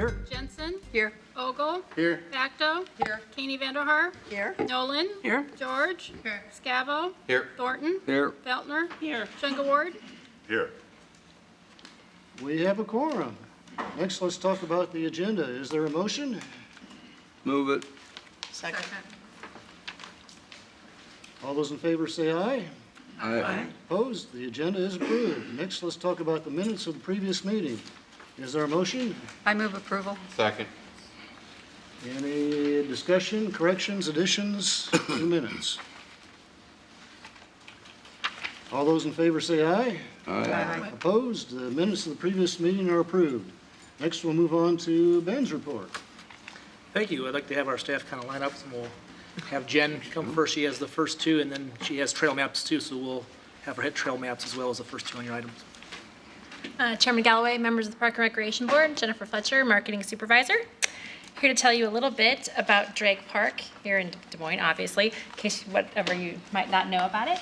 Here. Jensen. Here. Ogle. Here. Bacto. Here. Keeney Vanderhaar. Here. Nolan. Here. George. Here. Scavo. Here. Thornton. Here. Feltner. Here. Ward. Here. We have a quorum. Next, let's talk about the agenda. Is there a motion? Move it. Second. All those in favor say aye. Aye. Opposed? The agenda is approved. Next, let's talk about the minutes of the previous meeting. Is there a motion? I move approval. Second. Any discussion, corrections, additions to the minutes? All those in favor say aye. Aye. Opposed? The minutes of the previous meeting are approved. Next, we'll move on to Ben's report. Thank you. I'd like to have our staff kind of line up, and we'll have Jen come first. She has the first two, and then she has trail maps too, so we'll have her hit trail maps as well as the first two on your items. Chairman Galloway, members of the Park and Recreation Board, Jennifer Fletcher, Marketing Supervisor. Here to tell you a little bit about Drake Park here in Des Moines, obviously, in case whatever you might not know about it.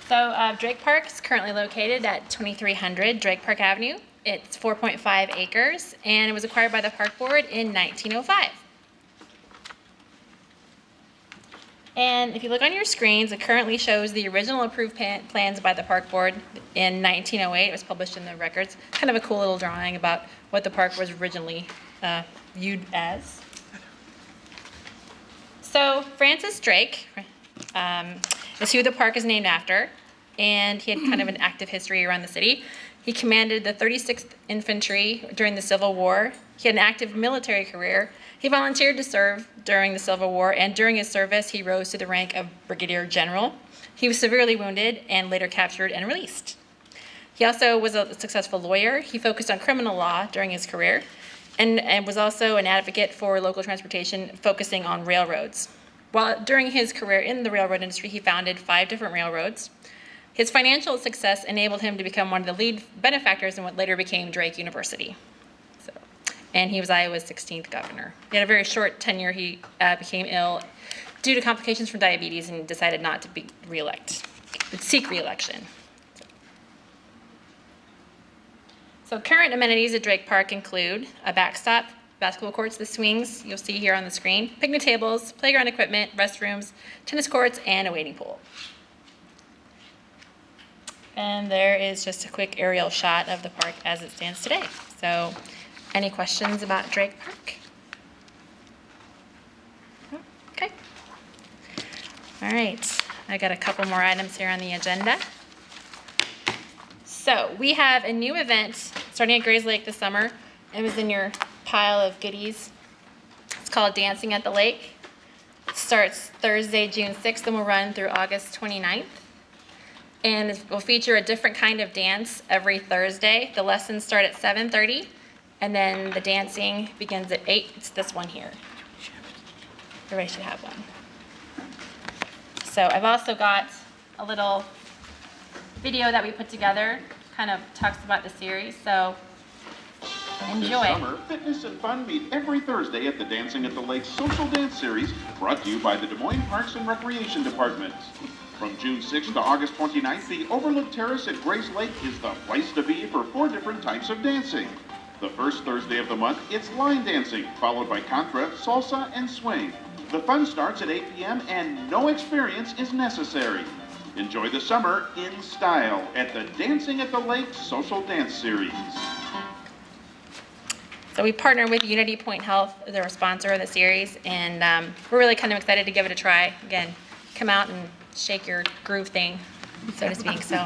So Drake Park is currently located at 2300 Drake Park Avenue. It's 4.5 acres, and it was acquired by the Park Board in 1905. And if you look on your screens, it currently shows the original approved plans by the Park Board in 1908. It was published in the records. Kind of a cool little drawing about what the park was originally viewed as. So Francis Drake is who the park is named after, and he had kind of an active history around the city. He commanded the 36th Infantry during the Civil War. He had an active military career. He volunteered to serve during the Civil War, and during his service, he rose to the rank of Brigadier General. He was severely wounded and later captured and released. He also was a successful lawyer. He focused on criminal law during his career and was also an advocate for local transportation, focusing on railroads. While during his career in the railroad industry, he founded 5 different railroads. His financial success enabled him to become one of the lead benefactors in what later became Drake University. And he was Iowa's 16th governor. He had a very short tenure. He became ill due to complications from diabetes and decided not to seek re-election. So current amenities at Drake Park include a backstop, basketball courts, the swings you'll see here on the screen, picnic tables, playground equipment, restrooms, tennis courts, and a wading pool. And there is just a quick aerial shot of the park as it stands today. So, any questions about Drake Park? Okay. All right, I got a couple more items here on the agenda. So we have a new event starting at Grays Lake this summer. It was in your pile of goodies. It's called Dancing at the Lake. It starts Thursday, June 6th, and will run through August 29th. And it will feature a different kind of dance every Thursday. The lessons start at 7:30. And then the dancing begins at 8. It's this one here. Everybody should have one. So I've also got a little video that we put together, kind of talks about the series. So enjoy. This summer, fitness and fun meet every Thursday at the Dancing at the Lake Social Dance Series, brought to you by the Des Moines Parks and Recreation Department. From June 6th to August 29th, the Overlook Terrace at Grace Lake is the place to be for 4 different types of dancing. The first Thursday of the month, it's line dancing, followed by contra, salsa, and swing. The fun starts at 8 p.m. and no experience is necessary. Enjoy the summer in style at the Dancing at the Lake Social Dance Series. So we partner with Unity Point Health, they're a sponsor of the series, and we're really kind of excited to give it a try. Again, come out and shake your groove thing, so to speak. So,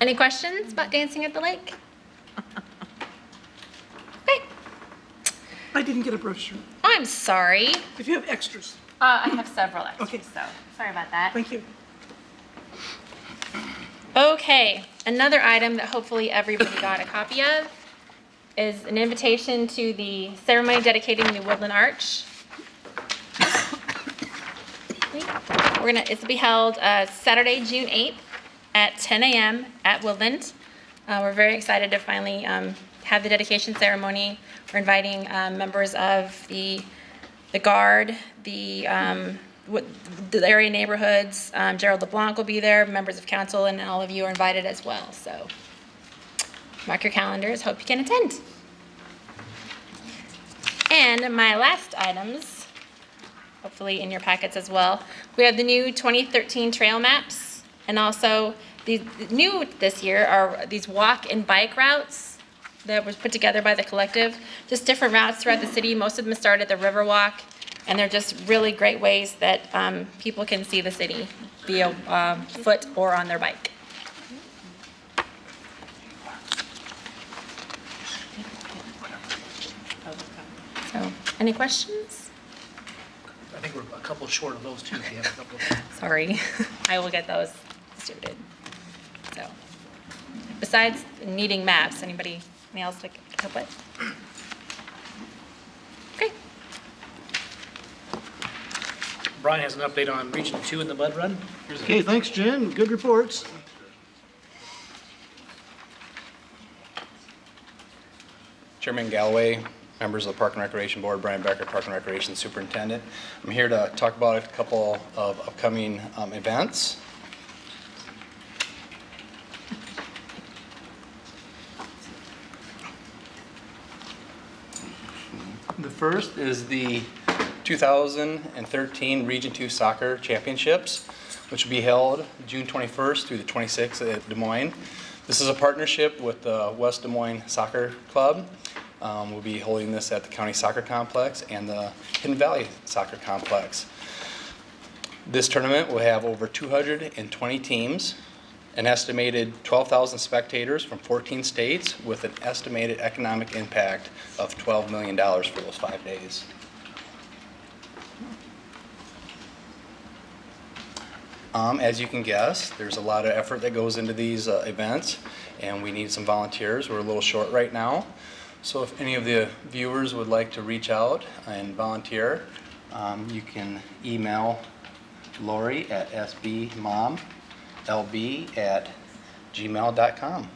any questions about Dancing at the Lake? Okay. I didn't get a brochure. Oh, I'm sorry. If you have extras. I have several extras, Okay. so sorry about that. Thank you. Okay, another item that hopefully everybody got a copy of is an invitation to the ceremony dedicating the Woodland Arch. It'll be held Saturday, June 8th at 10 a.m. at Woodland. We're very excited to finally have the dedication ceremony. We're inviting members of the Guard, the the area neighborhoods. Gerald LeBlanc will be there, members of council, and all of you are invited as well. So mark your calendars, hope you can attend. And my last items, hopefully in your packets as well, we have the new 2013 trail maps, and also the new this year are these walk and bike routes that was put together by the collective. Just different routes throughout the city. Most of them start at the Riverwalk, and they're just really great ways that people can see the city via foot or on their bike. So, any questions? I think we're a couple short of those two, if you have a couple of them. Sorry, I will get those distributed. So, besides needing maps, anybody else that can help with? Okay. Brian has an update on Region 2 in the Mud Run. Here's Okay, thanks, Jen. Good reports. Chairman Galloway, members of the Park and Recreation Board, Brian Becker, Park and Recreation Superintendent. I'm here to talk about a couple of upcoming events. The first is the 2013 Region 2 Soccer Championships, which will be held June 21st through the 26th at Des Moines. This is a partnership with the West Des Moines Soccer Club. We'll be holding this at the County Soccer Complex and the Hidden Valley Soccer Complex. This tournament will have over 220 teams, an estimated 12,000 spectators from 14 states with an estimated economic impact of $12 million for those 5 days. As you can guess, there's a lot of effort that goes into these events, and we need some volunteers. We're a little short right now. So if any of the viewers would like to reach out and volunteer, you can email Lori at sbmomlb@gmail.com.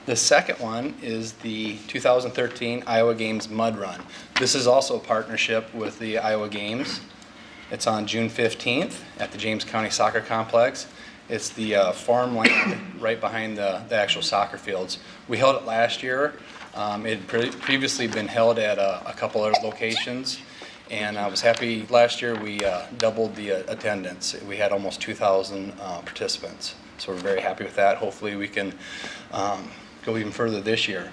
The second one is the 2013 Iowa Games Mud Run. This is also a partnership with the Iowa Games. It's on June 15th at the James County Soccer Complex. It's the farmland right behind the actual soccer fields. We held it last year. It had previously been held at a couple other locations, and I was happy last year we doubled the attendance. We had almost 2,000 participants, so we're very happy with that. Hopefully we can go even further this year.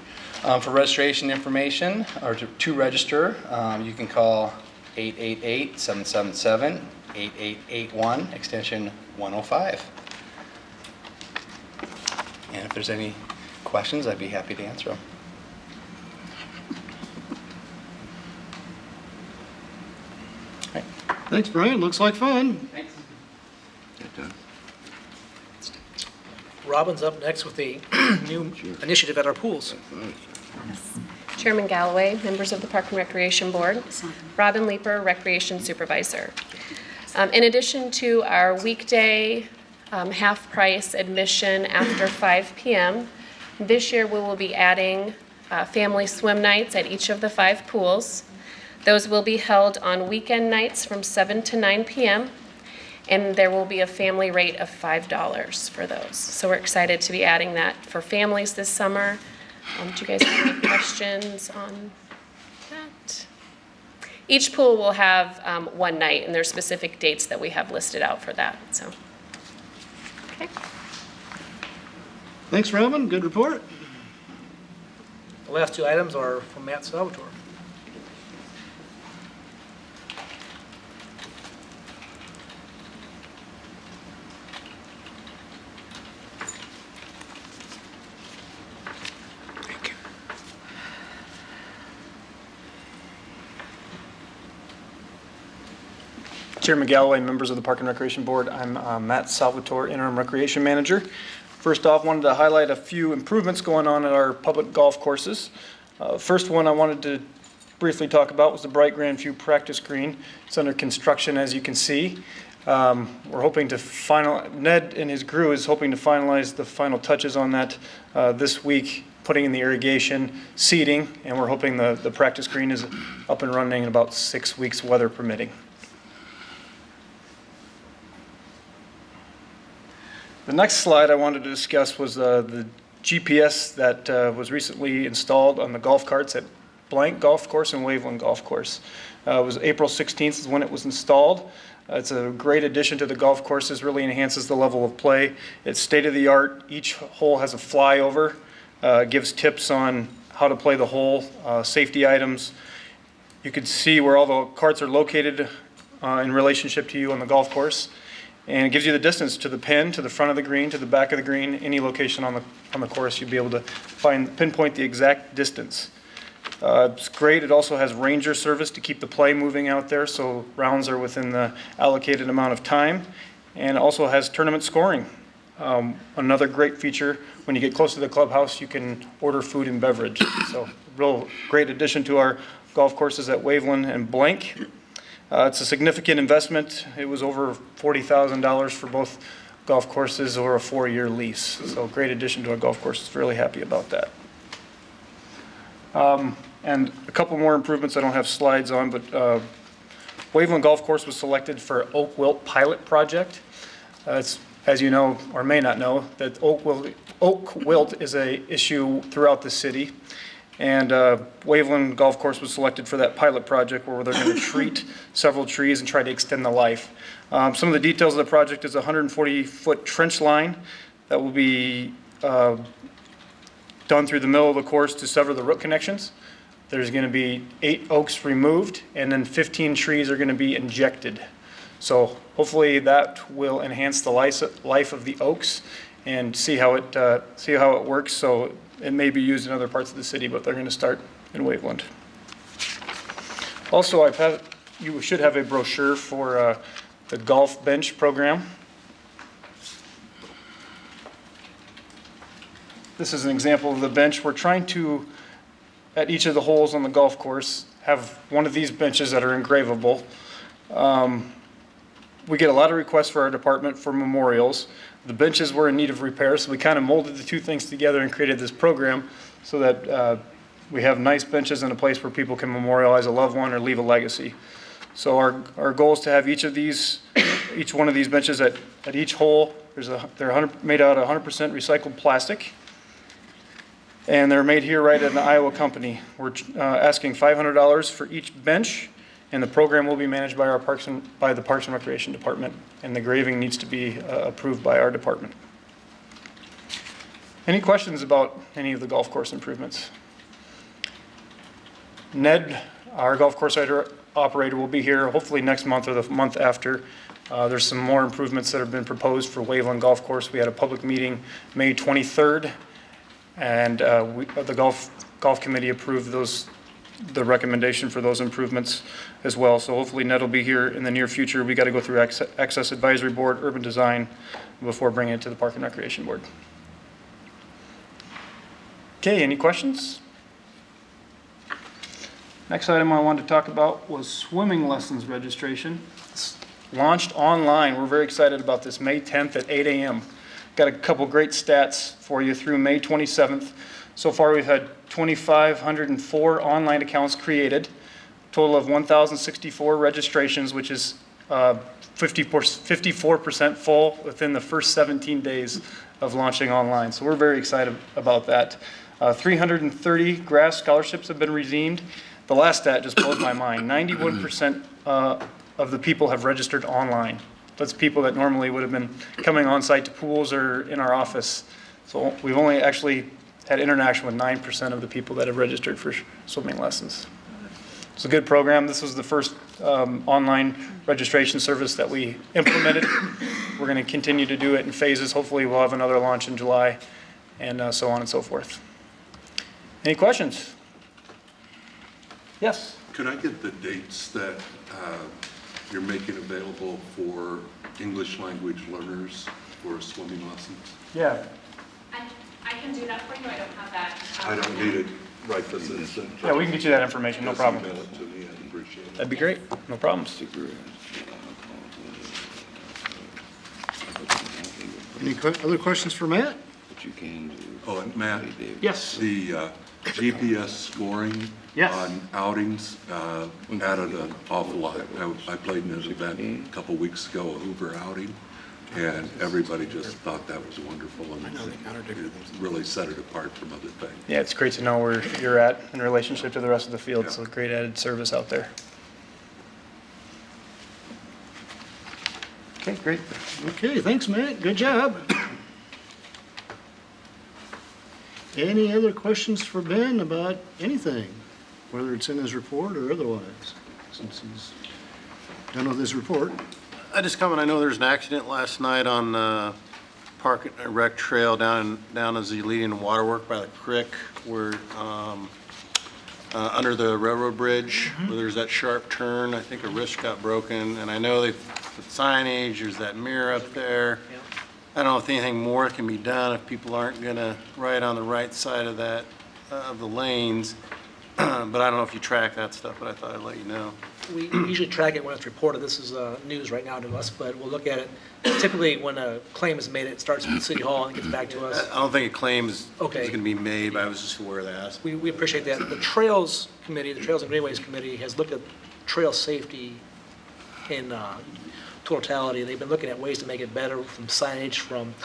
For registration information, or to register, you can call 888-777-8881, extension 105. And if there's any questions, I'd be happy to answer them. All right. Thanks, Brian. Looks like fun. Thanks. Get done. Robin's up next with a new initiative at our pools. Chairman Galloway, members of the Park and Recreation Board, Robin Leeper, Recreation Supervisor. In addition to our weekday half-price admission after 5 p.m., this year we will be adding family swim nights at each of the 5 pools. Those will be held on weekend nights from 7 to 9 p.m., and there will be a family rate of $5 for those. So we're excited to be adding that for families this summer. Do you guys have any questions on that? Each pool will have one night, and there's specific dates that we have listed out for that. So, okay. Thanks, Robin. Good report. The last 2 items are from Matt Salvatore. Chairman Galloway, members of the Park and Recreation Board, I'm Matt Salvatore, Interim Recreation Manager. First off, wanted to highlight a few improvements going on at our public golf courses. First one I wanted to briefly talk about was the Bright Grandview Practice Green. It's under construction, as you can see. We're hoping to Ned and his crew is hoping to finalize the final touches on that this week putting in the irrigation, seeding, and we're hoping the practice green is up and running in about 6 weeks, weather permitting. The next slide I wanted to discuss was the GPS that was recently installed on the golf carts at Blank Golf Course and Waveland Golf Course. It was April 16th is when it was installed. It's a great addition to the golf courses, really enhances the level of play. It's state-of-the-art. Each hole has a flyover, gives tips on how to play the hole, safety items. You can see where all the carts are located in relationship to you on the golf course. And it gives you the distance to the pin, to the front of the green, to the back of the green, any location on the course, you'll be able to pinpoint the exact distance. It's great. It also has ranger service to keep the play moving out there, so rounds are within the allocated amount of time. And it also has tournament scoring. Another great feature, when you get close to the clubhouse, you can order food and beverage. So real great addition to our golf courses at Waveland and Blank. It's a significant investment. It was over $40,000 for both golf courses over a 4-year lease. So great addition to our golf courses. Really happy about that. And a couple more improvements I don't have slides on, but Waveland Golf Course was selected for Oak Wilt Pilot Project. It's, as you know or may not know, that oak wilt is a issue throughout the city. And Waveland Golf Course was selected for that pilot project where they're going to treat several trees and try to extend the life. Some of the details of the project is a 140-foot trench line that will be done through the middle of the course to sever the root connections. There's going to be 8 oaks removed, and then 15 trees are going to be injected. So hopefully that will enhance the life of the oaks and see how it works. So it may be used in other parts of the city, but they're going to start in Waveland. Also, you should have a brochure for the golf bench program. This is an example of the bench. We're trying to, at each of the holes on the golf course, have one of these benches that are engravable. We get a lot of requests for our department for memorials. The benches were in need of repair, so we kind of molded the two things together and created this program so that we have nice benches in a place where people can memorialize a loved one or leave a legacy. So our goal is to have each one of these benches at each hole. They're made out of 100% recycled plastic. And they're made here right at an Iowa company. We're asking $500 for each bench, and the program will be managed by the Parks and Recreation Department, and the graving needs to be approved by our department. Any questions about any of the golf course improvements? Ned, our golf course operator, will be here hopefully next month or the month after. There's some more improvements that have been proposed for Waveland Golf Course. We had a public meeting May 23rd. And the golf committee approved the recommendation for those improvements as well. So hopefully Ned will be here in the near future. We got to go through Access Advisory Board, Urban Design, before bringing it to the Park and Recreation Board. Okay, any questions? Next item I wanted to talk about was swimming lessons registration. It's launched online. We're very excited about this, May 10th at 8 a.m. Got a couple great stats for you through May 27th. So far we've had 2,504 online accounts created, total of 1,064 registrations, which is 54% full within the first 17 days of launching online. So we're very excited about that. 330 grass scholarships have been redeemed. The last stat just blows my mind. 91% of the people have registered online. That's people that normally would have been coming on site to pools or in our office. So we've only actually had interaction with 9% of the people that have registered for swimming lessons. It's a good program. This was the first online registration service that we implemented. We're going to continue to do it in phases. Hopefully we'll have another launch in July, and so on and so forth. Any questions? Yes? Could I get the dates that you're making available for English language learners for swimming lessons? Yeah. I can do that for you. I don't have that. I don't need it right this instant. Yeah, we can get you that information, no Just problem. email it to me, I'd appreciate it. That'd be great, no problems. Any other questions for Matt? But you can do. Oh, and Matt, Yes. the GPS scoring Yes. on outings added an awful lot. I played in an event a couple weeks ago, a Hoover outing, and everybody just thought that was wonderful, and it really set it apart from other things. Yeah, it's great to know where you're at in relationship to the rest of the field, so great added service out there. Okay, great. Okay, thanks, Matt. Good job. Any other questions for Ben about anything, whether it's in his report or otherwise, since he's done with his report? I just comment, I know there's an accident last night on Park and Rec Trail down as you leading waterwork by the creek where, under the railroad bridge, where there's that sharp turn. I think a wrist got broken, and I know they've put signage, there's that mirror up there. I don't know if anything more can be done if people aren't gonna ride on the right side of that, of the lanes. But I don't know if you track that stuff, but I thought I'd let you know. We usually track it when it's reported. This is news right now to us, but we'll look at it. Typically, when a claim is made, it starts with City Hall and gets back to us. I don't think a claim is Okay. gonna be made, but I was just aware of that. We appreciate that. The Trails Committee, the Trails and Greenways Committee has looked at trail safety in totality. They've been looking at ways to make it better, from signage, from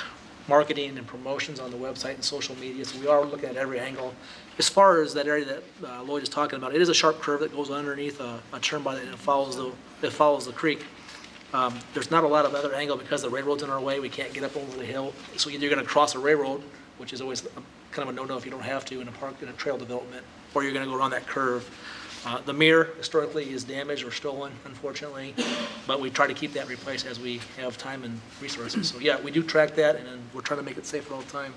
marketing and promotions on the website and social media. So we are looking at every angle. As far as that area that Lloyd is talking about, it is a sharp curve that goes underneath a turn by and it follows the creek. There's not a lot of other angle because the railroad's in our way. We can't get up over the hill. So either you're going to cross a railroad, which is always kind of a no-no if you don't have to in a park, in a trail development, or you're going to go around that curve. The mirror historically is damaged or stolen, unfortunately, but we try to keep that replaced as we have time and resources. So yeah, we do track that, and then we're trying to make it safer all the time.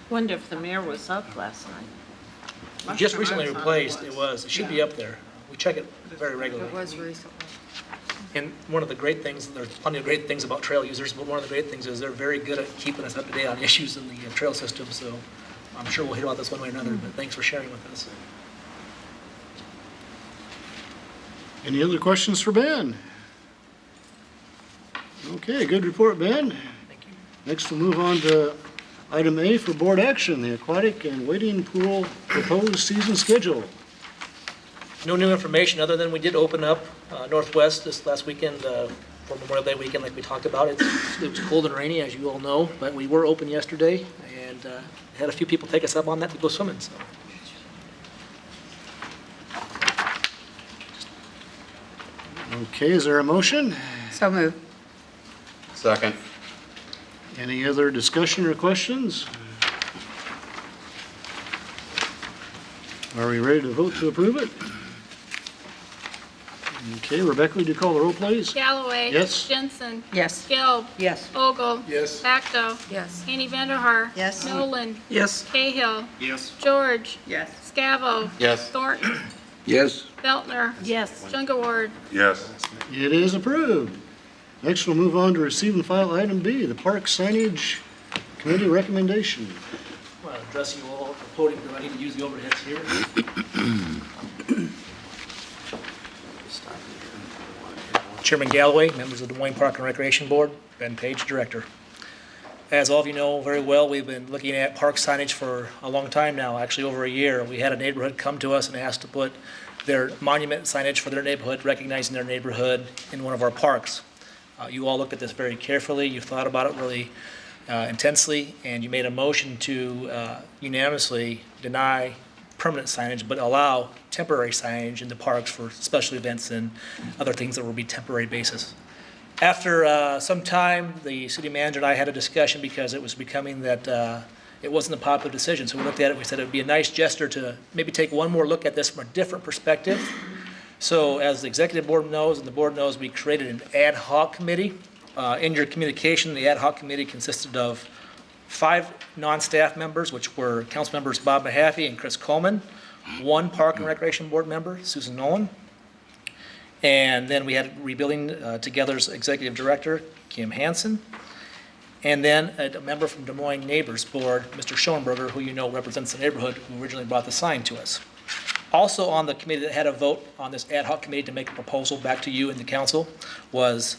Wonder if the mirror was up last night. Just recently replaced, it should be up there. We check it very regularly. It was recently. And one of the great things, there's plenty of great things about trail users, but one of the great things is they're very good at keeping us up to date on issues in the trail system, so I'm sure we'll hear about this one way or another, but thanks for sharing with us. Any other questions for Ben? Okay, good report, Ben. Thank you. Next, we'll move on to item A for board action, the aquatic and wading pool proposed season schedule. No new information other than we did open up Northwest this last weekend for Memorial Day weekend like we talked about. It was cold and rainy, as you all know, but we were open yesterday and had a few people take us up on that to go swimming. So. Okay, is there a motion? So moved. Second. Any other discussion or questions? Are we ready to vote to approve it? Okay, Rebecca, would you call the roll, please? Galloway. Yes. Jensen. Yes. Gill. Yes. Ogle. Yes. Pacto. Yes. Andy Vanderhaar. Yes. Nolan. Yes. Cahill. Yes. George. Yes. Scavo. Yes. Thornton. Yes. Feltner. Yes. Jungaward. Yes. It is approved. Next, we'll move on to receive and file item B, the park signage committee recommendation. I want to address you all at the podium because I need to use the overheads here. Chairman Galloway, members of the Des Moines Park and Recreation Board, Ben Page, Director. As all of you know very well, we've been looking at park signage for a long time now, actually over a year. We had a neighborhood come to us and ask to put their monument signage for their neighborhood, recognizing their neighborhood in one of our parks. You all looked at this very carefully, you thought about it really intensely, and you made a motion to unanimously deny permanent signage, but allow temporary signage in the parks for special events and other things that will be temporary basis. After some time, the city manager and I had a discussion because it was becoming that it wasn't a popular decision. So we looked at it, we said it would be a nice gesture to maybe take one more look at this from a different perspective. So as the executive board knows and the board knows, we created an ad hoc committee. In your communication, the ad hoc committee consisted of 5 non-staff members, which were council members Bob Mahaffey and Chris Coleman, 1 Park and Recreation Board member, Susan Nolan, and then we had Rebuilding Together's executive director, Kim Hansen, and then a member from Des Moines Neighbors Board, Mr. Schoenberger, who you know represents the neighborhood, who originally brought the sign to us. Also on the committee that had a vote on this ad hoc committee to make a proposal back to you and the council was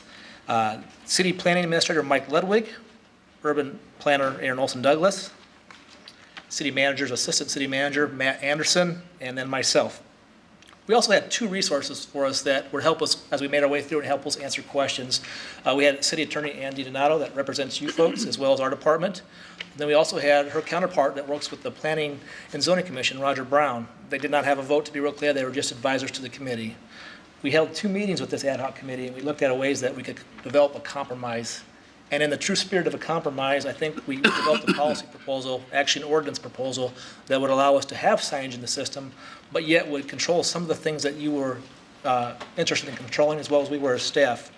City Planning Administrator Mike Ludwig, Urban Planner Aaron Olson Douglas, City Manager's Assistant City Manager Matt Anderson, and then myself. We also had two resources for us that would help us as we made our way through and help us answer questions. We had City Attorney Andy Donato that represents you folks as well as our department. And then we also had her counterpart that works with the Planning and Zoning Commission, Roger Brown. They did not have a vote, to be real clear. They were just advisors to the committee. We held 2 meetings with this ad hoc committee, and we looked at ways that we could develop a compromise. And in the true spirit of a compromise, I think we developed a policy proposal, actually an ordinance proposal, that would allow us to have signage in the system, but yet would control some of the things that you were interested in controlling as well as we were as staff.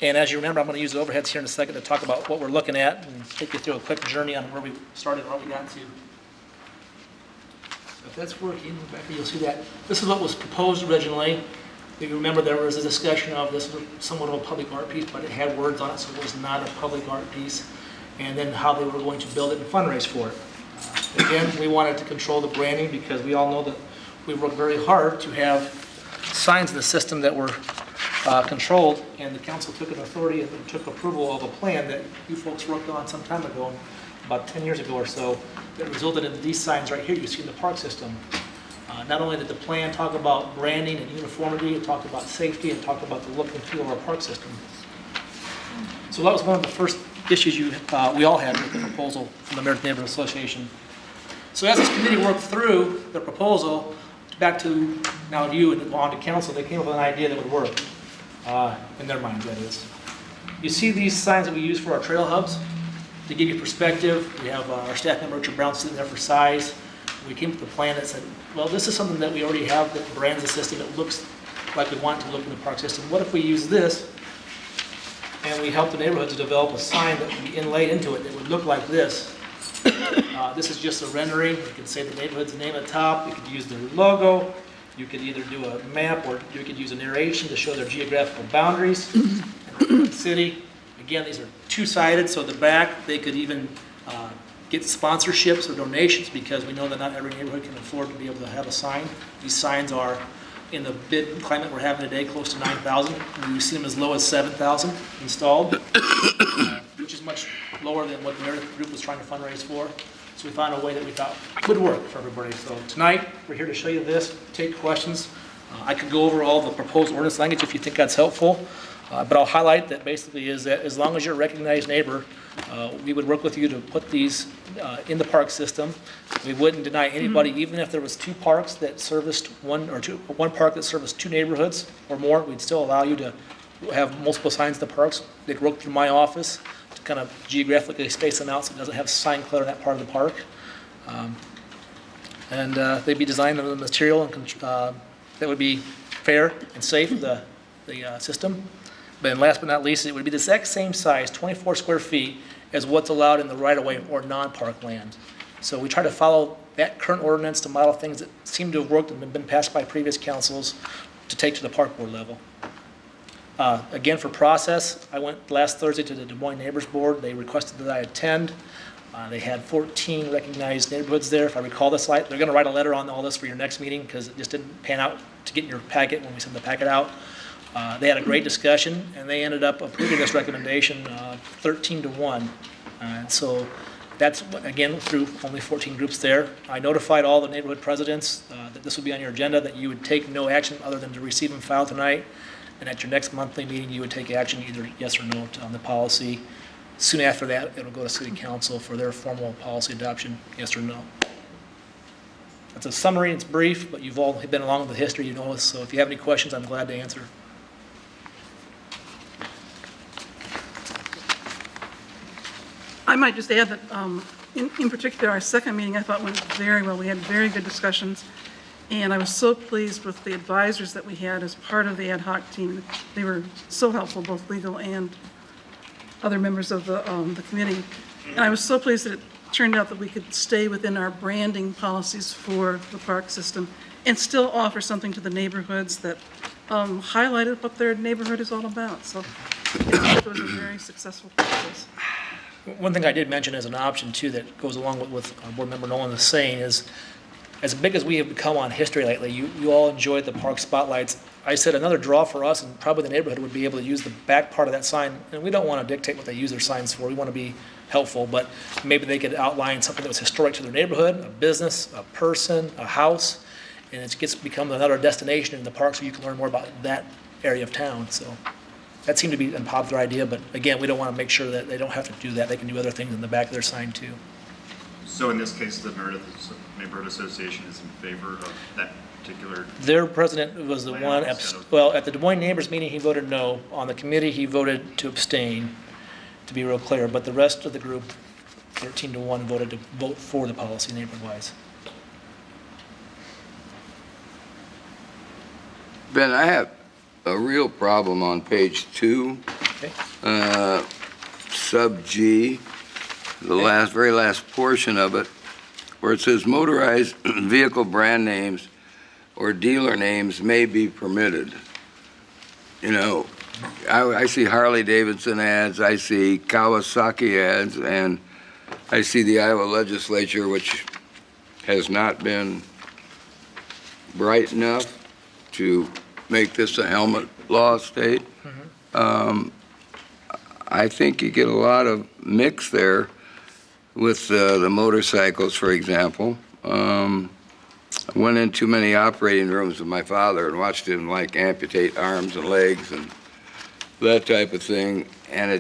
And as you remember, I'm going to use the overheads here in a second to talk about what we're looking at and take you through a quick journey on where we started and where we got to. If that's working, Rebecca, you'll see that. This is what was proposed originally. If you remember, there was a discussion of this was somewhat of a public art piece, but it had words on it, so it was not a public art piece. And then how they were going to build it and fundraise for it. Again, we wanted to control the branding because we all know that we worked very hard to have signs in the system that were controlled, and the council took an authority and took approval of a plan that you folks worked on some time ago, about 10 years ago or so, that resulted in these signs right here you see in the park system. Not only did the plan talk about branding and uniformity, it talked about safety, and talked about the look and feel of our park system. So that was one of the first issues we all had with the proposal from the American Neighborhood Association. So as this committee worked through the proposal, back to now you and on to council, they came up with an idea that would work, in their minds, that is. You see these signs that we use for our trail hubs? To give you perspective, we have our staff member Richard Brown sitting there for size. We came up with a plan that said, well, this is something that we already have that brands the system that looks like we want it to look in the park system. What if we use this and we help the neighborhood to develop a sign that would be inlaid into it that would look like this? This is just a rendering. You can say the neighborhood's name at the top. You could use their logo. You could either do a map or you could use a narration to show their geographical boundaries and the city. Again, these are two-sided, so the back, they could even get sponsorships or donations because we know that not every neighborhood can afford to be able to have a sign. These signs are, in the bid climate we're having today, close to 9,000. We've seen them as low as 7,000 installed, which is much lower than what the Meredith Group was trying to fundraise for. So we found a way that we thought would work for everybody. So tonight, we're here to show you this, take questions. I could go over all the proposed ordinance language if you think that's helpful. But I'll highlight that basically is that as long as you're a recognized neighbor, we would work with you to put these in the park system. We wouldn't deny anybody, even if there was 2 parks that serviced one park that serviced 2 neighborhoods or more, we'd still allow you to have multiple signs in the parks. They'd work through my office to kind of geographically space them out so it doesn't have sign clutter in that part of the park. And they'd be designed in the material and that would be fair and safe for the system. But last but not least, it would be the exact same size, 24 square feet, as what's allowed in the right-of-way or non-park land. So we try to follow that current ordinance to model things that seem to have worked and been passed by previous councils to take to the park board level. Again, for process, I went last Thursday to the Des Moines Neighbors Board. They requested that I attend. They had 14 recognized neighborhoods there. If I recall this right, they're going to write a letter on all this for your next meeting because it just didn't pan out to get in your packet when we send the packet out. They had a great discussion, and they ended up approving this recommendation 13-1. And so that's, again, through only 14 groups there. I notified all the neighborhood presidents that this would be on your agenda, that you would take no action other than to receive and file tonight. And at your next monthly meeting, you would take action either yes or no on the policy. Soon after that, it'll go to City Council for their formal policy adoption, yes or no. That's a summary, it's brief, but you've all been along with the history, you know us. So if you have any questions, I'm glad to answer. I might just add that, in particular, our second meeting I thought went very well. We had very good discussions, and I was so pleased with the advisors that we had as part of the ad hoc team. They were so helpful, both legal and other members of the committee. And I was so pleased that it turned out that we could stay within our branding policies for the park system and still offer something to the neighborhoods that highlighted what their neighborhood is all about. So it was a very successful process. One thing I did mention as an option, too, that goes along with what Board Member Nolan is saying is as big as we have become on history lately, you all enjoyed the park spotlights. I said another draw for us and probably the neighborhood would be able to use the back part of that sign. And we don't want to dictate what they use their signs for. We want to be helpful, but maybe they could outline something that was historic to their neighborhood, a business, a person, a house, and it gets become another destination in the park so you can learn more about that area of town. So that seemed to be a popular idea, but again, we don't want to make sure that they don't have to do that. They can do other things in the back of their sign too. So in this case, the Meredith Neighborhood Association is in favor of that particular? Their president was the one, well, at the Des Moines Neighbors meeting, he voted no. On the committee, he voted to abstain, to be real clear. But the rest of the group, 13-1, voted to vote for the policy neighborhood-wise. Ben, I have a real problem on page 2, Okay. sub G, the very last portion of it, where it says motorized vehicle brand names or dealer names may be permitted. You know, I see Harley Davidson ads, I see Kawasaki ads, and I see the Iowa legislature, which has not been bright enough to make this a helmet law state. I think you get a lot of mix there with the motorcycles, for example. I went in too many operating rooms with my father and watched him like amputate arms and legs and that type of thing, and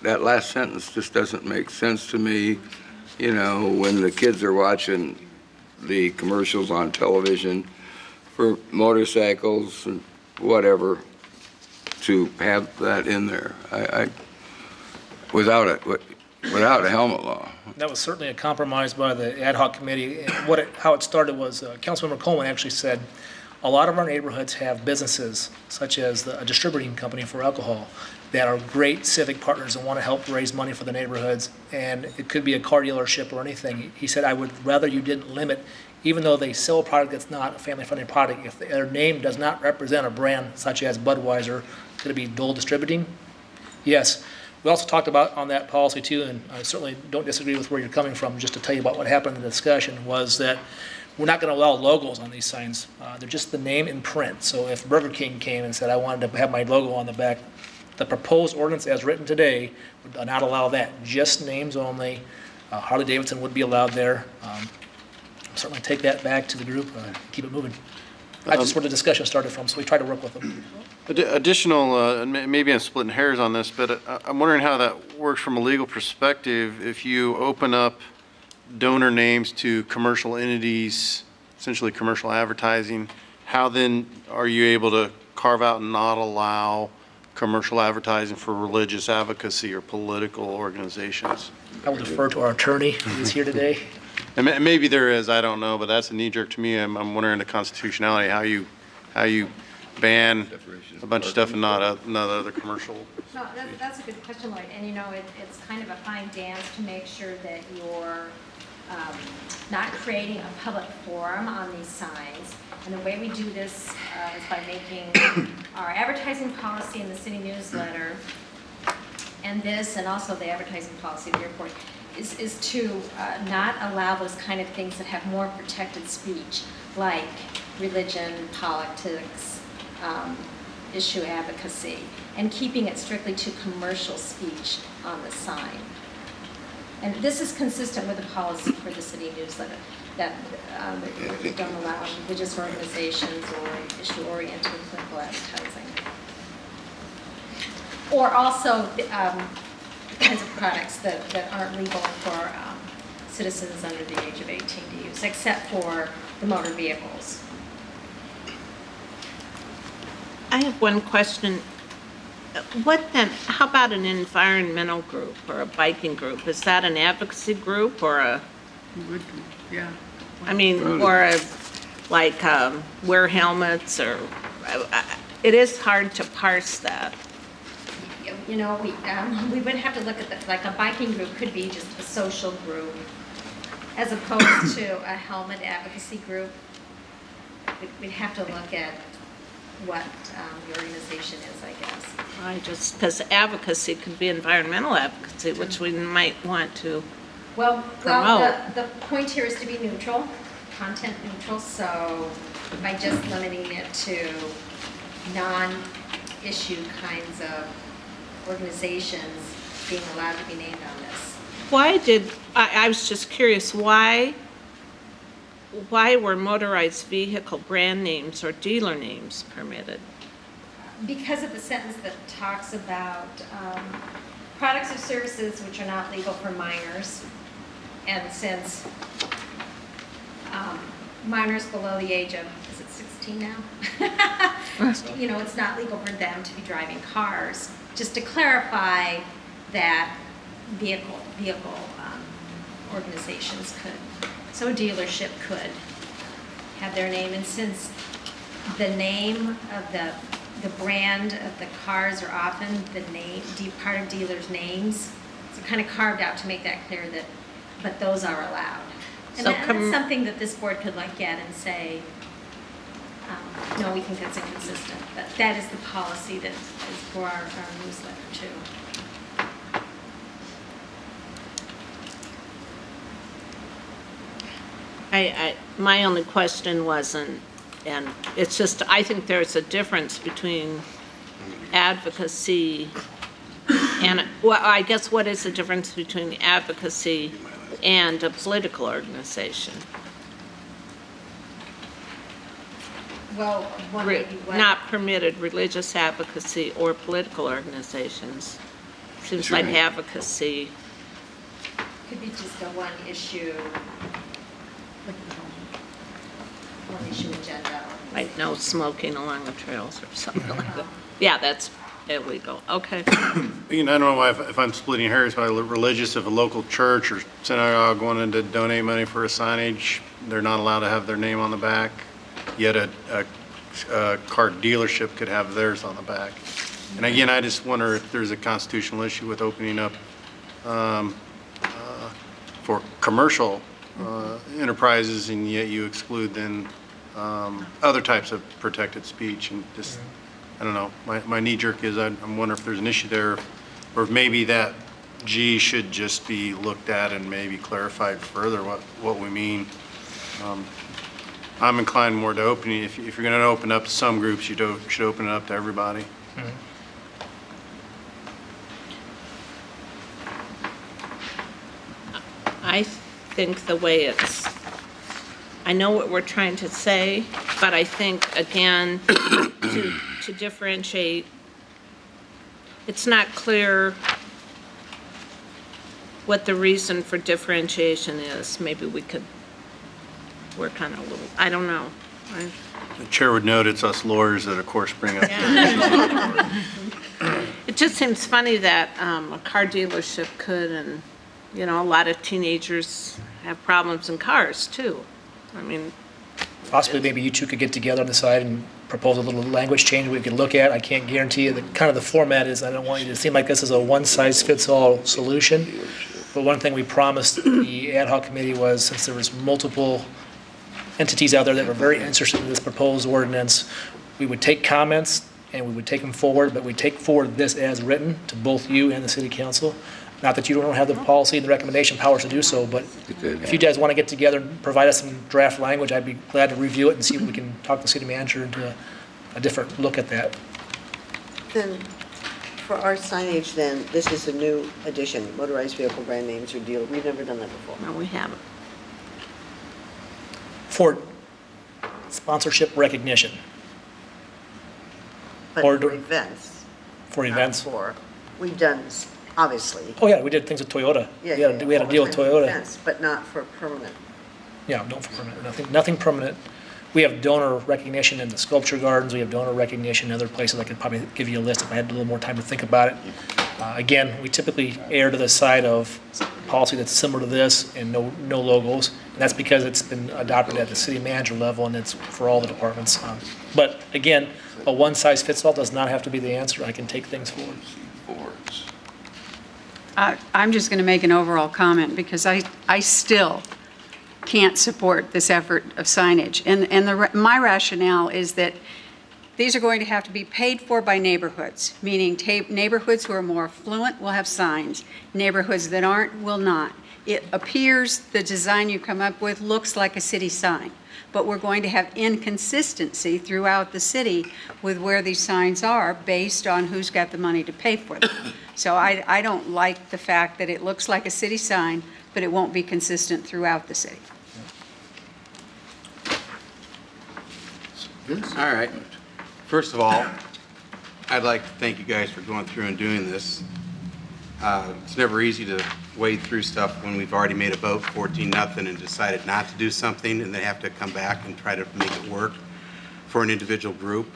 that last sentence just doesn't make sense to me. You know, when the kids are watching the commercials on television for motorcycles and whatever, to have that in there, without a helmet law. That was certainly a compromise by the ad hoc committee. And how it started was Councilmember Coleman actually said, a lot of our neighborhoods have businesses, such as a distributing company for alcohol, that are great civic partners and want to help raise money for the neighborhoods. And it could be a car dealership or anything. He said, I would rather you didn't limit, even though they sell a product that's not a family-friendly product, if their name does not represent a brand such as Budweiser, could it be Dole Distributing? Yes. We also talked about on that policy too, and I certainly don't disagree with where you're coming from, just to tell you about what happened in the discussion, was that we're not going to allow logos on these signs. They're just the name in print. So if Burger King came and said, I wanted to have my logo on the back, the proposed ordinance as written today would not allow that, just names only. Harley Davidson would be allowed there. Certainly take that back to the group, keep it moving. That's just where the discussion started from, so we try to work with them. Additional, and maybe I'm splitting hairs on this, but I'm wondering how that works from a legal perspective. If you open up donor names to commercial entities, essentially commercial advertising, how then are you able to carve out and not allow commercial advertising for religious advocacy or political organizations? I will defer to our attorney who is here today. And maybe there is, I don't know, but that's a knee-jerk to me. I'm wondering the constitutionality, how you ban a bunch of stuff and not other commercial. No, that's a good question, Lloyd. And you know, it's kind of a fine dance to make sure that you're not creating a public forum on these signs. And the way we do this is by making our advertising policy in the city newsletter, and this, and also the advertising policy of the airport, is to not allow those kind of things that have more protected speech, like religion, politics, issue advocacy, and keeping it strictly to commercial speech on the sign. And this is consistent with the policy for the city newsletter, that we don't allow religious organizations or issue-oriented political advertising. Or also kinds of products that aren't legal for citizens under the age of 18 to use, except for the motor vehicles. I have one question. How about an environmental group or a biking group? Is that an advocacy group or a? Yeah. I mean, or wear helmets or, it is hard to parse that. You know, we would have to look at that, like a biking group could be just a social group, as opposed to a helmet advocacy group. We'd have to look at what the organization is, I guess. Because advocacy could be environmental advocacy, which we might want to promote. Well, the point here is to be neutral. content neutral, so by just limiting it to non-issue kinds of organizations being allowed to be named on this. I was just curious, why were motorized vehicle brand names or dealer names permitted? Because of the sentence that talks about products or services which are not legal for minors, and since minors below the age of, is it 16 now? You know, it's not legal for them to be driving cars. Just to clarify that vehicle organizations could, so a dealership could have their name, and since the name of the brand of the cars are often the name, part of dealers' names, so kind of carved out to make that clear that, but those are allowed. And So that's something that this board could look at and say, no, we think that's inconsistent, but that is the policy that is for our newsletter too. My only question wasn't, and it's just, I think there's a difference between advocacy and, well, I guess what is the difference between advocacy and a political organization? Well, one would be what? Not permitted religious advocacy or political organizations. Seems like advocacy. Could be just a one issue agenda. Like no smoking along the trails or something like that. Yeah, that's illegal. Okay. You know, I don't know why, if I'm splitting hairs by religious, if a local church or synagogue wanted to donate money for a signage, they're not allowed to have their name on the back, yet a car dealership could have theirs on the back. And again, I just wonder if there's a constitutional issue with opening up for commercial enterprises, and yet you exclude then other types of protected speech. And just, I don't know, my knee jerk is I'm wondering if there's an issue there, or if maybe that G should just be looked at and maybe clarified further what we mean. I'm inclined more to opening, if you're going to open up to some groups, you should open it up to everybody. I think the way it's, I know what we're trying to say, but I think, again, to differentiate, it's not clear what the reason for differentiation is. Maybe we could work on it a little, I don't know. The chair would note it's us lawyers that, of course, bring up. It just seems funny that a car dealership could, and, you know, a lot of teenagers have problems in cars, too. I mean, Possibly maybe you two could get together on the side and propose a little language change we could look at. I can't guarantee you that kind of the format is, I don't want you to seem like this is a one-size-fits-all solution. But one thing we promised the ad hoc committee was, since there was multiple entities out there that were very interested in this proposed ordinance, we would take comments and we would take them forward, but we take forward this as written to both you and the city council. Not that you don't have the policy and the recommendation powers to do so, but if you guys want to get together and provide us some draft language, I'd be glad to review it and see if we can talk the city manager into a different look at that. Then, for our signage then, this is a new addition, motorized vehicle brand names or deal. We've never done that before. no, we haven't. For sponsorship recognition. But Or for do- events. For not events. For, we've done, obviously. Oh, yeah, we did things with Toyota. We had a deal with Toyota. Events, but not for permanent. Yeah, no, for permanent, nothing permanent. We have donor recognition in the sculpture gardens, we have donor recognition in other places. I could probably give you a list if I had a little more time to think about it. Again, we typically err to the side of policy that's similar to this and no logos. And that's because it's been adopted at the city manager level and it's for all the departments. But again, a one-size-fits-all does not have to be the answer. I can take things forward. I'm just going to make an overall comment because I still can't support this effort of signage. And my rationale is that these are going to have to be paid for by neighborhoods, meaning neighborhoods who are more affluent will have signs, neighborhoods that aren't will not. it appears the design you come up with looks like a city sign, but we're going to have inconsistency throughout the city with where these signs are based on who's got the money to pay for them. So I don't like the fact that it looks like a city sign, but it won't be consistent throughout the city. All right. First of all, I'd like to thank you guys for going through and doing this. It's never easy to wade through stuff when we've already made a vote 14-0 and decided not to do something and then have to come back and try to make it work for an individual group.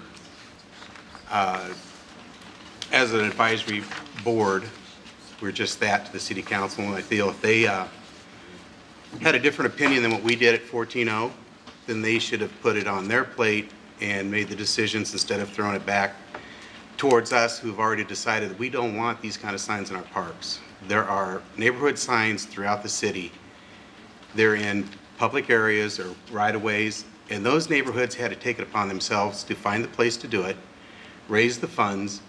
As an advisory board, we're just that to the city council, and I feel if they had a different opinion than what we did at 14-0, then they should have put it on their plate and made the decisions instead of throwing it back towards us who've already decided that we don't want these kind of signs in our parks. There are neighborhood signs throughout the city. They're in public areas or right-of-ways, and those neighborhoods had to take it upon themselves to find the place to do it, raise the funds,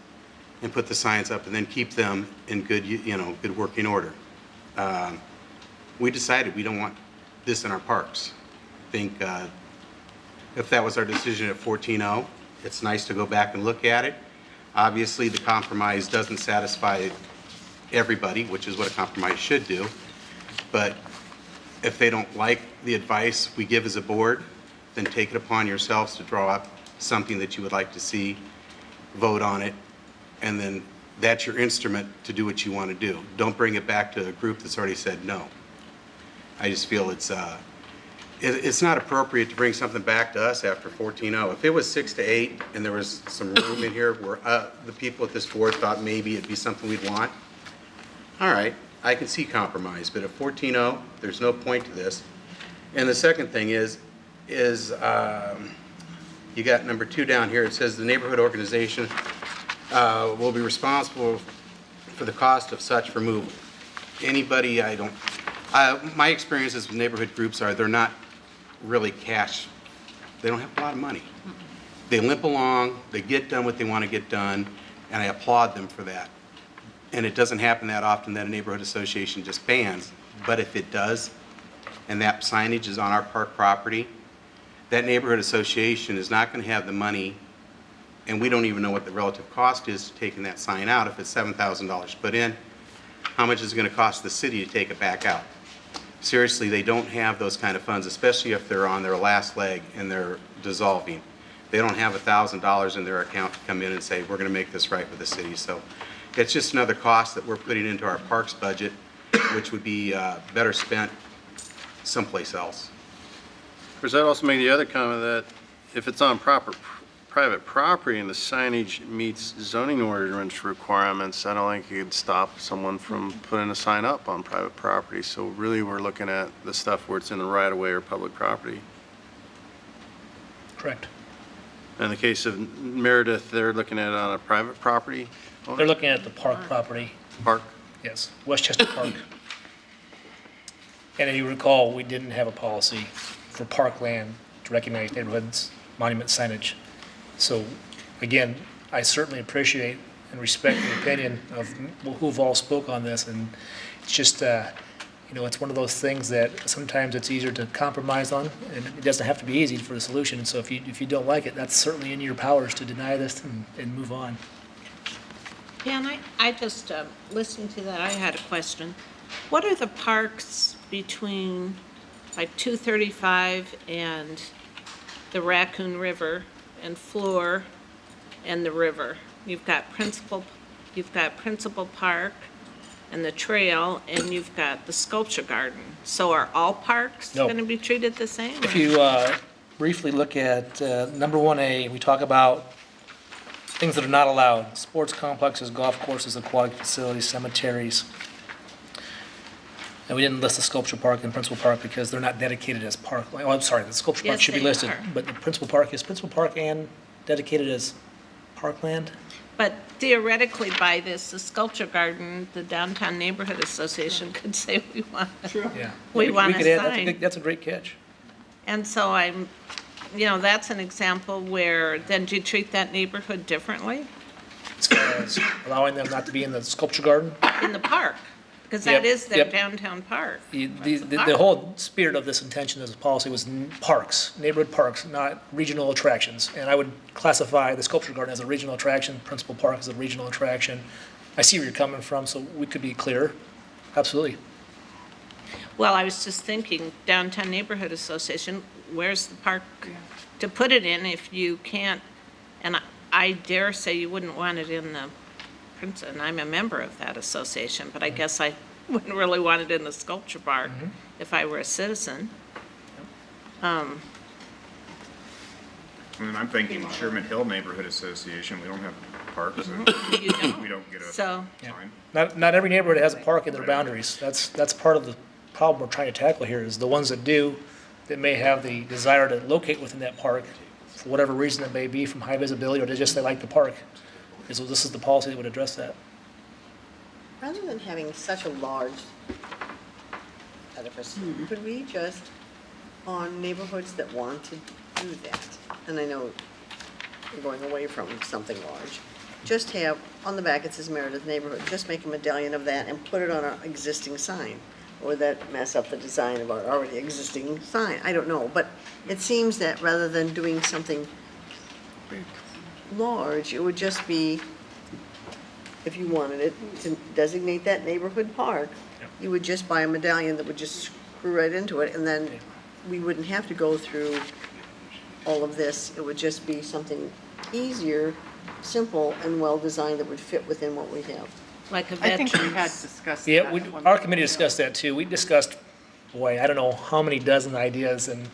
and put the signs up, and then keep them in good, good working order. We decided we don't want this in our parks. I think if that was our decision at 14-0, it's nice to go back and look at it. Obviously, the compromise doesn't satisfy everybody, which is what a compromise should do. But if they don't like the advice we give as a board, then take it upon yourselves to draw up something that you would like to see, vote on it, and then that's your instrument to do what you want to do. Don't bring it back to a group that's already said no. I just feel it's not appropriate to bring something back to us after 14-0. If it was 6-8 and there was some room in here where the people at this board thought maybe it'd be something we'd want, all right, I can see compromise. But at 14-0, there's no point to this. And the second thing is you got number 2 down here. It says the neighborhood organization will be responsible for the cost of such removal. Anybody, my experiences with neighborhood groups are they're not really cash. They don't have a lot of money. They limp along, they get done what they want to get done, and I applaud them for that. And it doesn't happen that often that a neighborhood association just bans, but if it does, and that signage is on our park property, that neighborhood association is not going to have the money, and we don't even know what the relative cost is to taking that sign out. If it's $7,000 put in, how much is it going to cost the city to take it back out? Seriously, they don't have those kind of funds, especially if they're on their last leg and they're dissolving. They don't have $1,000 in their account to come in and say, we're going to make this right with the city. So it's just another cost that we're putting into our parks budget, which would be better spent someplace else. Of course, I'd also make the other comment that if it's on private property and the signage meets zoning ordinance requirements, I don't think you could stop someone from putting a sign up on private property. So really, we're looking at the stuff where it's in the right-of-way or public property. Correct. In the case of Meredith, they're looking at it on a private property? They're looking at the park property. Park? Yes, Westchester Park. And if you recall, we didn't have a policy for parkland to recognize neighborhoods, monument signage. So again, I certainly appreciate and respect the opinion of who've all spoke on this, and it's just, it's one of those things that sometimes it's easier to compromise on, and it doesn't have to be easy for the solution. So if you don't like it, that's certainly in your powers to deny this and move on. Yeah, and I just, listening to that, I had a question. What are the parks between like 235 and the Raccoon River and Fleur and the river? You've got Principal Park and the trail, and you've got the sculpture garden. So are all parks No. going to be treated the same? If you briefly look at number 1A, we talk about things that are not allowed: sports complexes, golf courses, aquatic facilities, cemeteries. And we didn't list the sculpture park and Principal Park because they're not dedicated as park. Oh, I'm sorry, the sculpture park Yes, should be they listed, are. but the Principal Park and dedicated as parkland? But theoretically, by this, the sculpture garden, the Downtown Neighborhood Association could say we want, Yeah. we want could a add- sign. That's a great catch. And so that's an example where, then do you treat that neighborhood differently? As far as allowing them not to be in the sculpture garden? In the park? Because that is their Yep. downtown park. The whole spirit of this intention as a policy was parks, neighborhood parks, not regional attractions. And I would classify the sculpture garden as a regional attraction, Principal Park as a regional attraction. I see where you're coming from, so we could be clear. Absolutely. Well, I was just thinking, Downtown Neighborhood Association, where's the park to put it in if you can't? And I dare say you wouldn't want it in the Princeton. I'm a member of that association, but I guess I wouldn't really want it in the sculpture park if I were a citizen. I mean, I'm thinking Sherman Hill Neighborhood Association, we don't have parks. You don't? We don't get a So, sign. Not every neighborhood has a park in their boundaries. That's part of the problem we're trying to tackle here, is the ones that do, that may have the desire to locate within that park, for whatever reason it may be, from high visibility, or they like the park. And so this is the policy that would address that. Rather than having such a large edifice, could we just, on neighborhoods that want to do that, and I know we're going away from something large, just have, on the back it says Meredith Neighborhood, just make a medallion of that and put it on an existing sign? Or would that mess up the design of our already existing sign? I don't know, but it seems that rather than doing something large, it would just be, if you wanted it to designate that neighborhood park, you would just buy a medallion that would just screw right into it, and then we wouldn't have to go through all of this. It would just be something easier, simple, and well-designed that would fit within what we have. like a I think we veterans. had discussed that. Yeah, at one our point. committee discussed that too. We discussed, boy, I don't know how many dozen ideas, and,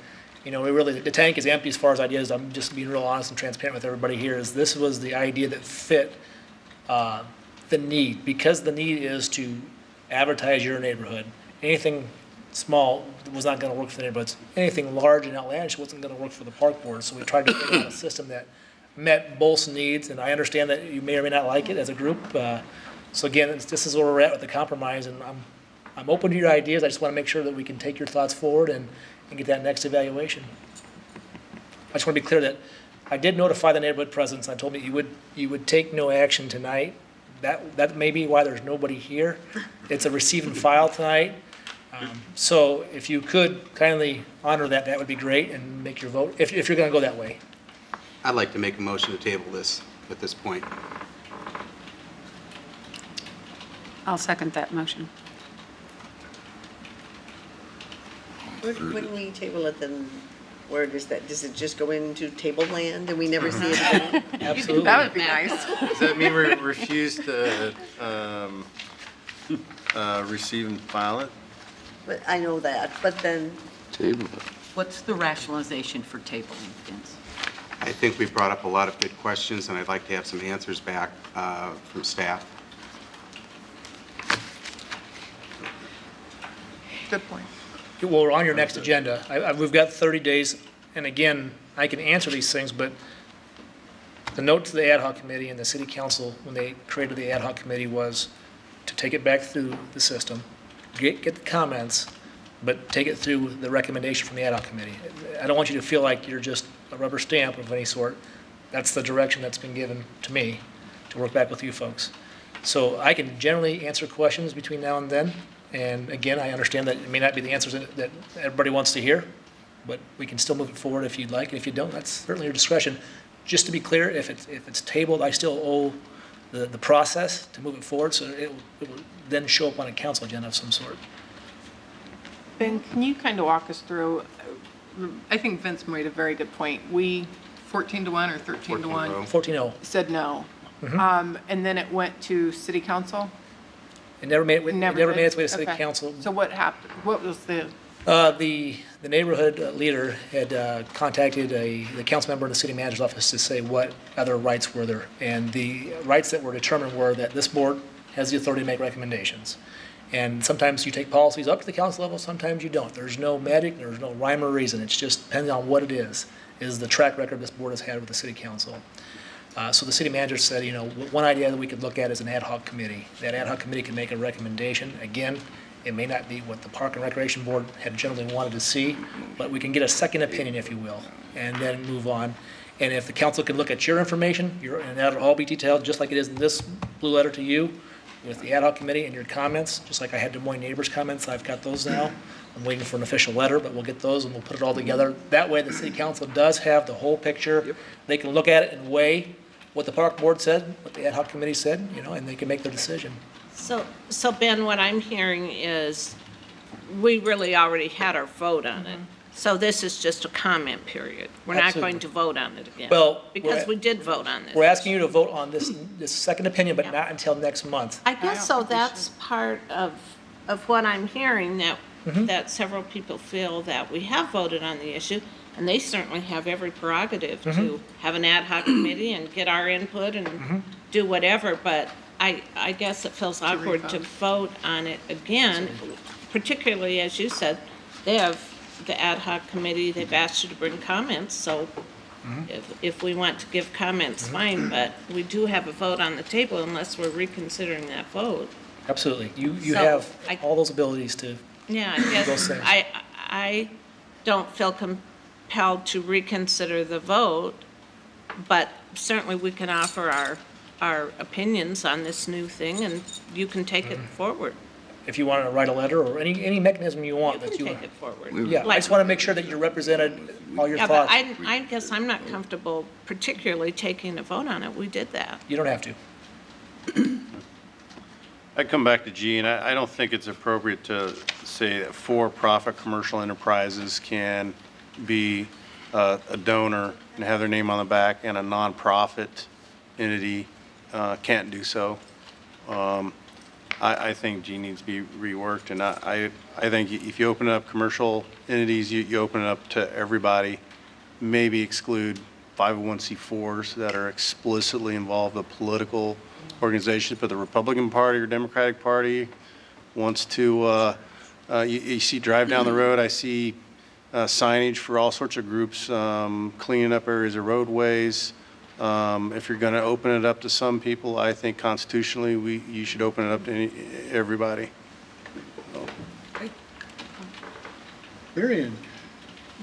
we really, the tank is empty as far as ideas. I'm just being real honest and transparent with everybody here, is this was the idea that fit the need, because the need is to advertise your neighborhood. Anything small was not gonna work for the neighborhoods. Anything large and outlandish wasn't gonna work for the park board, so we tried to figure out a system that met both needs, and I understand that you may or may not like it as a group. So again, this is where we're at with the compromise, and I'm open to your ideas. I just want to make sure that we can take your thoughts forward and get that next evaluation. I just want to be clear that I did notify the neighborhood presidents. I told me you would take no action tonight. That may be why there's nobody here. It's a receive and file tonight. So if you could kindly honor that, that would be great, and make your vote, if you're going to go that way. I'd like to make a motion to table this at this point. I'll second that motion. When we table it, then where does that, does it just go into table land and we never see it again? Absolutely. That would be nice. Does that mean we refuse to receive and file it? But I know that, but then, Table. What's the rationalization for tabling, Vince? I think we brought up a lot of good questions, and I'd like to have some answers back from staff. Good point. Well, we're on your next agenda. We've got 30 days, and again, I can answer these things, but the note to the ad hoc committee and the city council, when they created the ad hoc committee, was to take it back through the system, get the comments, but take it through the recommendation from the ad hoc committee. I don't want you to feel like you're just a rubber stamp of any sort. That's the direction that's been given to me, to work back with you folks. So I can generally answer questions between now and then. And again, I understand that it may not be the answers that everybody wants to hear, but we can still move it forward if you'd like. And if you don't, that's certainly your discretion. Just to be clear, if it's tabled, I still owe the process to move it forward, so it will then show up on a council agenda of some sort. Ben, can you kind of walk us through, I think Vince made a very good point. We, 14-1 or 13-1? 14-0. Said no. Mhm. And then it went to city council? It never made its way to city Okay. council. So what happened? What was the? The neighborhood leader had contacted the council member in the city manager's office to say what other rights were there. And the rights that were determined were that this board has the authority to make recommendations. And sometimes you take policies up to the council level, sometimes you don't. There's no magic, there's no rhyme or reason. It's just depending on what it is the track record this board has had with the city council. So the city manager said, one idea that we could look at is an ad hoc committee. That ad hoc committee can make a recommendation. Again, it may not be what the Park and Recreation Board had generally wanted to see, but we can get a second opinion, if you will, and then move on. And if the council can look at your information, and that'll all be detailed, just like it is in this blue letter to you, with the ad hoc committee and your comments, just like I had Des Moines neighbors' comments, I've got those now. I'm waiting for an official letter, but we'll get those and we'll put it all together. That way, the city council does have the whole picture. They can look at it and weigh what the park board said, what the ad hoc committee said, you know, and they can make their decision. So Ben, what I'm hearing is we really already had our vote on it. So this is just a comment period. We're not Absolutely. going to vote on it again. Well, Because we did vote on this. We're asking you to vote on this second opinion, but not until next month. I guess so, that's part of what I'm hearing, that, Mm-hmm. that several people feel that we have voted on the issue, and they certainly have every prerogative to Mhm. have an ad hoc committee and get our input and Mm-hmm. do whatever, but I guess it feels awkward to vote on it again, particularly, as you said, they have the ad hoc committee, they've asked you to bring comments, so if we want to give comments, fine, but we do have a vote on the table unless we're reconsidering that vote. Absolutely. You So, have all those abilities to, Yeah, I Those guess things. I don't feel compelled to reconsider the vote, but certainly we can offer our opinions on this new thing, and you can take it forward. if you want to write a letter or any mechanism you want that you. Take it forward. Yeah, I just want to make sure that you're represented, all your Yeah, but thoughts. I guess I'm not comfortable particularly taking a vote on it. We did that. You don't have to. I come back to G, and I don't think it's appropriate to say that for-profit commercial enterprises can be a donor and have their name on the back, and a nonprofit entity can't do so. I think G needs to be reworked, and I think if you open up commercial entities, you open it up to everybody, maybe exclude 501c4s that are explicitly involved with political organizations, but the Republican Party or Democratic Party wants to, you see drive down the road, I see signage for all sorts of groups, cleaning up areas of roadways. If you're going to open it up to some people, I think constitutionally, you should open it up to everybody. Marion?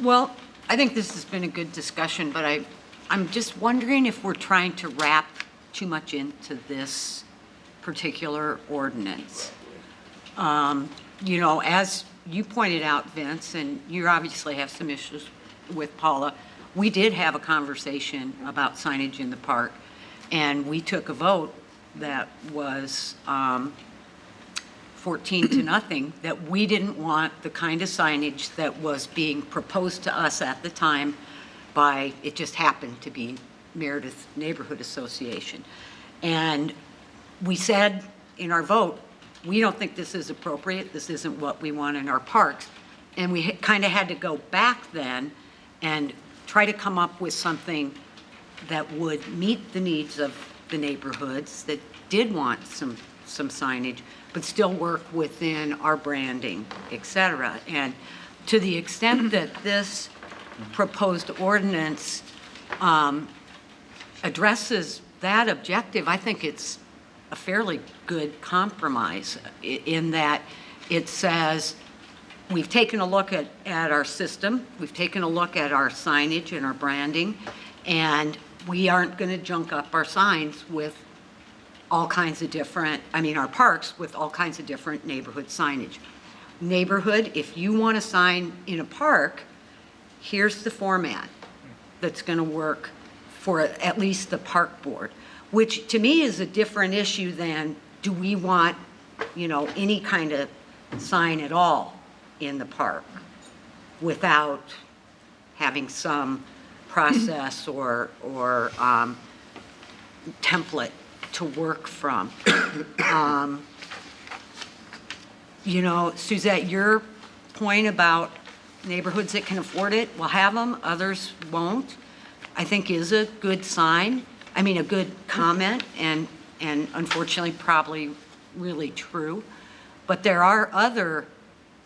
Well, I think this has been a good discussion, but I'm just wondering if we're trying to wrap too much into this particular ordinance. You know, as you pointed out, Vince, and you obviously have some issues with Paula, we did have a conversation about signage in the park, and we took a vote that was 14-0, that we didn't want the kind of signage that was being proposed to us at the time by, it just happened to be Meredith Neighborhood Association. And we said in our vote, we don't think this is appropriate, this isn't what we want in our parks. And we kind of had to go back then and try to come up with something that would meet the needs of the neighborhoods that did want some signage, but still work within our branding, et cetera. And to the extent that this proposed ordinance addresses that objective, I think it's a fairly good compromise in that it says, we've taken a look at our system, we've taken a look at our signage and our branding, and we aren't going to junk up our signs with all kinds of different, our parks with all kinds of different neighborhood signage. Neighborhood, if you want a sign in a park, here's the format that's going to work for at least the park board, which to me is a different issue than, do we want, any kind of sign at all in the park without having some process or template to work from. Suzette, your point about neighborhoods that can afford it will have them, others won't, I think is a good sign. A good comment, and unfortunately probably really true. But there are other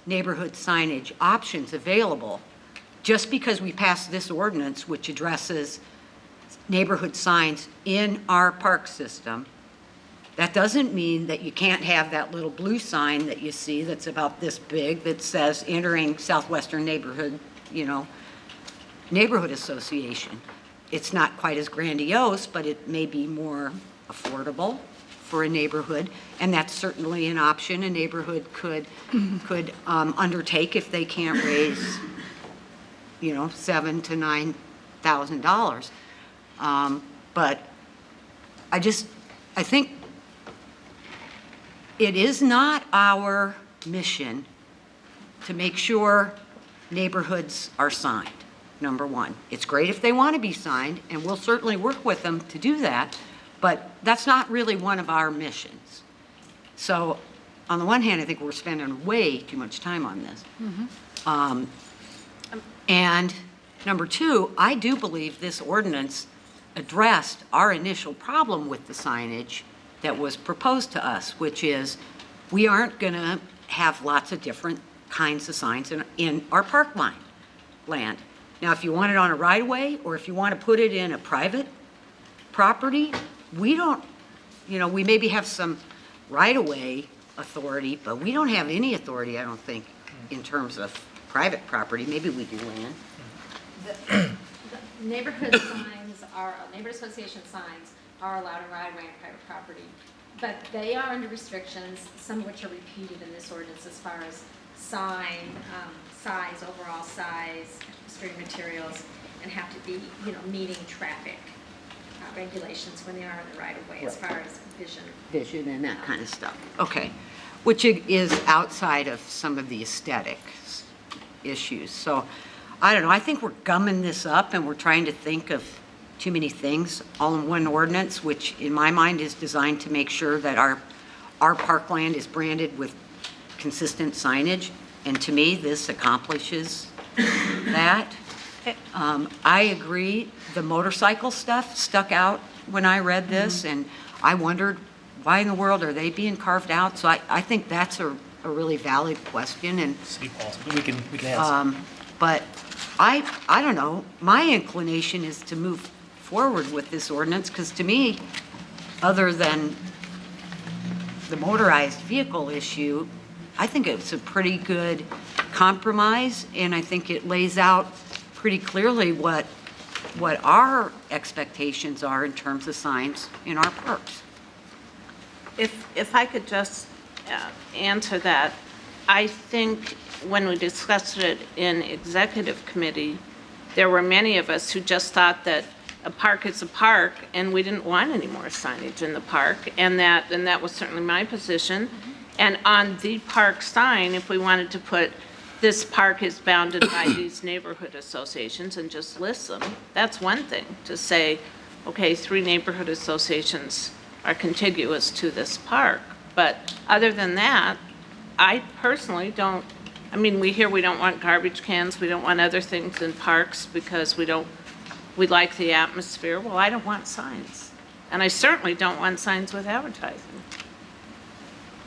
neighborhood signage options available. Just because we passed this ordinance, which addresses neighborhood signs in our park system, that doesn't mean that you can't have that little blue sign that you see that's about this big that says entering Southwestern Neighborhood, Neighborhood Association. It's not quite as grandiose, but it may be more affordable for a neighborhood, and that's certainly an option a neighborhood could undertake if they can't raise, $7,000 to $9,000. But I think it is not our mission to make sure neighborhoods are signed, number one. It's great if they want to be signed, and we'll certainly work with them to do that, but that's not really one of our missions. So on the one hand, I think we're spending way too much time on this. And number two, I do believe this ordinance addressed our initial problem with the signage that was proposed to us, which is we aren't going to have lots of different kinds of signs in our park land. Now, if you want it on a right-of-way or if you want to put it in a private property, we don't, we maybe have some right-of-way authority, but we don't have any authority, I don't think, in terms of private property. Maybe we do, land. The neighborhood association signs are allowed in right-of-way and private property, but they are under restrictions, some of which are repeated in this ordinance as far as sign, size, overall size, street materials, and have to be, meeting traffic regulations when they are in the right-of-way as far as vision And that kind of stuff. Okay. Which is outside of some of the aesthetic issues. So, I don't know, I think we're gumming this up and we're trying to think of too many things all in one ordinance, which in my mind is designed to make sure that our parkland is branded with consistent signage. And to me, this accomplishes that. I agree, the motorcycle stuff stuck out when I read this, and I wondered, why in the world are they being carved out? So I think that's a really valid question. And City policy, we can answer. but I don't know, my inclination is to move forward with this ordinance, because to me, other than the motorized vehicle issue, I think it's a pretty good compromise, and I think it lays out pretty clearly what our expectations are in terms of signs in our parks. If I could just answer that, I think when we discussed it in executive committee, there were many of us who just thought that a park is a park, and we didn't want any more signage in the park, and that was certainly my position. And on the park sign, if we wanted to put, this park is bounded by these neighborhood associations and just list them, that's one thing. To say, okay, 3 neighborhood associations are contiguous to this park. But other than that, I personally don't, we hear we don't want garbage cans, we don't want other things in parks because we like the atmosphere. Well, I don't want signs. And I certainly don't want signs with advertising.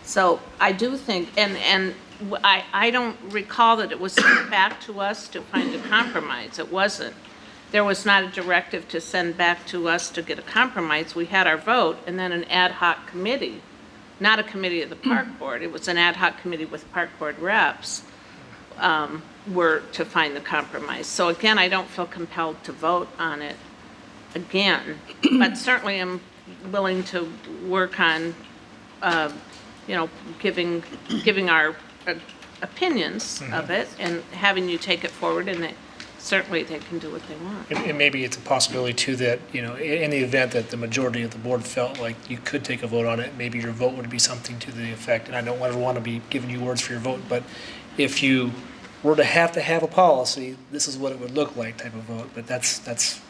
So I do think, and I don't recall that it was sent back to us to find a compromise. It wasn't. There was not a directive to send back to us to get a compromise. We had our vote, and then an ad hoc committee, not a committee of the park board, it was an ad hoc committee with park board reps, were to find the compromise. So again, I don't feel compelled to vote on it again, but certainly I'm willing to work on, giving our opinions of it and having you take it forward, and certainly they can do what they want. And maybe it's a possibility too that, in the event that the majority of the board felt like you could take a vote on it, maybe your vote would be something to the effect, and I don't ever want to be giving you words for your vote, but if you were to have a policy, this is what it would look like type of vote, but that's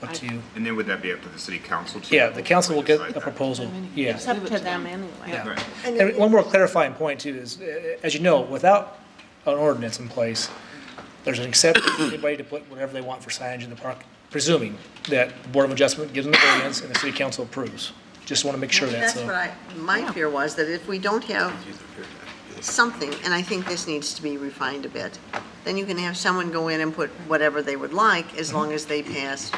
up to you. And then would that be up to the city council to? Yeah, the council will get a proposal, yeah. It's up to them anyway. Yeah. Right. And one more clarifying point too is, as you know, without an ordinance in place, there's an exception for anybody to put whatever they want for signage in the park, presuming that the Board of Adjustment gives them the variance and the city council approves. Just want to make sure of that. That's what my fear was, that if we don't have something, and I think this needs to be refined a bit, then you can have someone go in and put whatever they would like, as long as they pass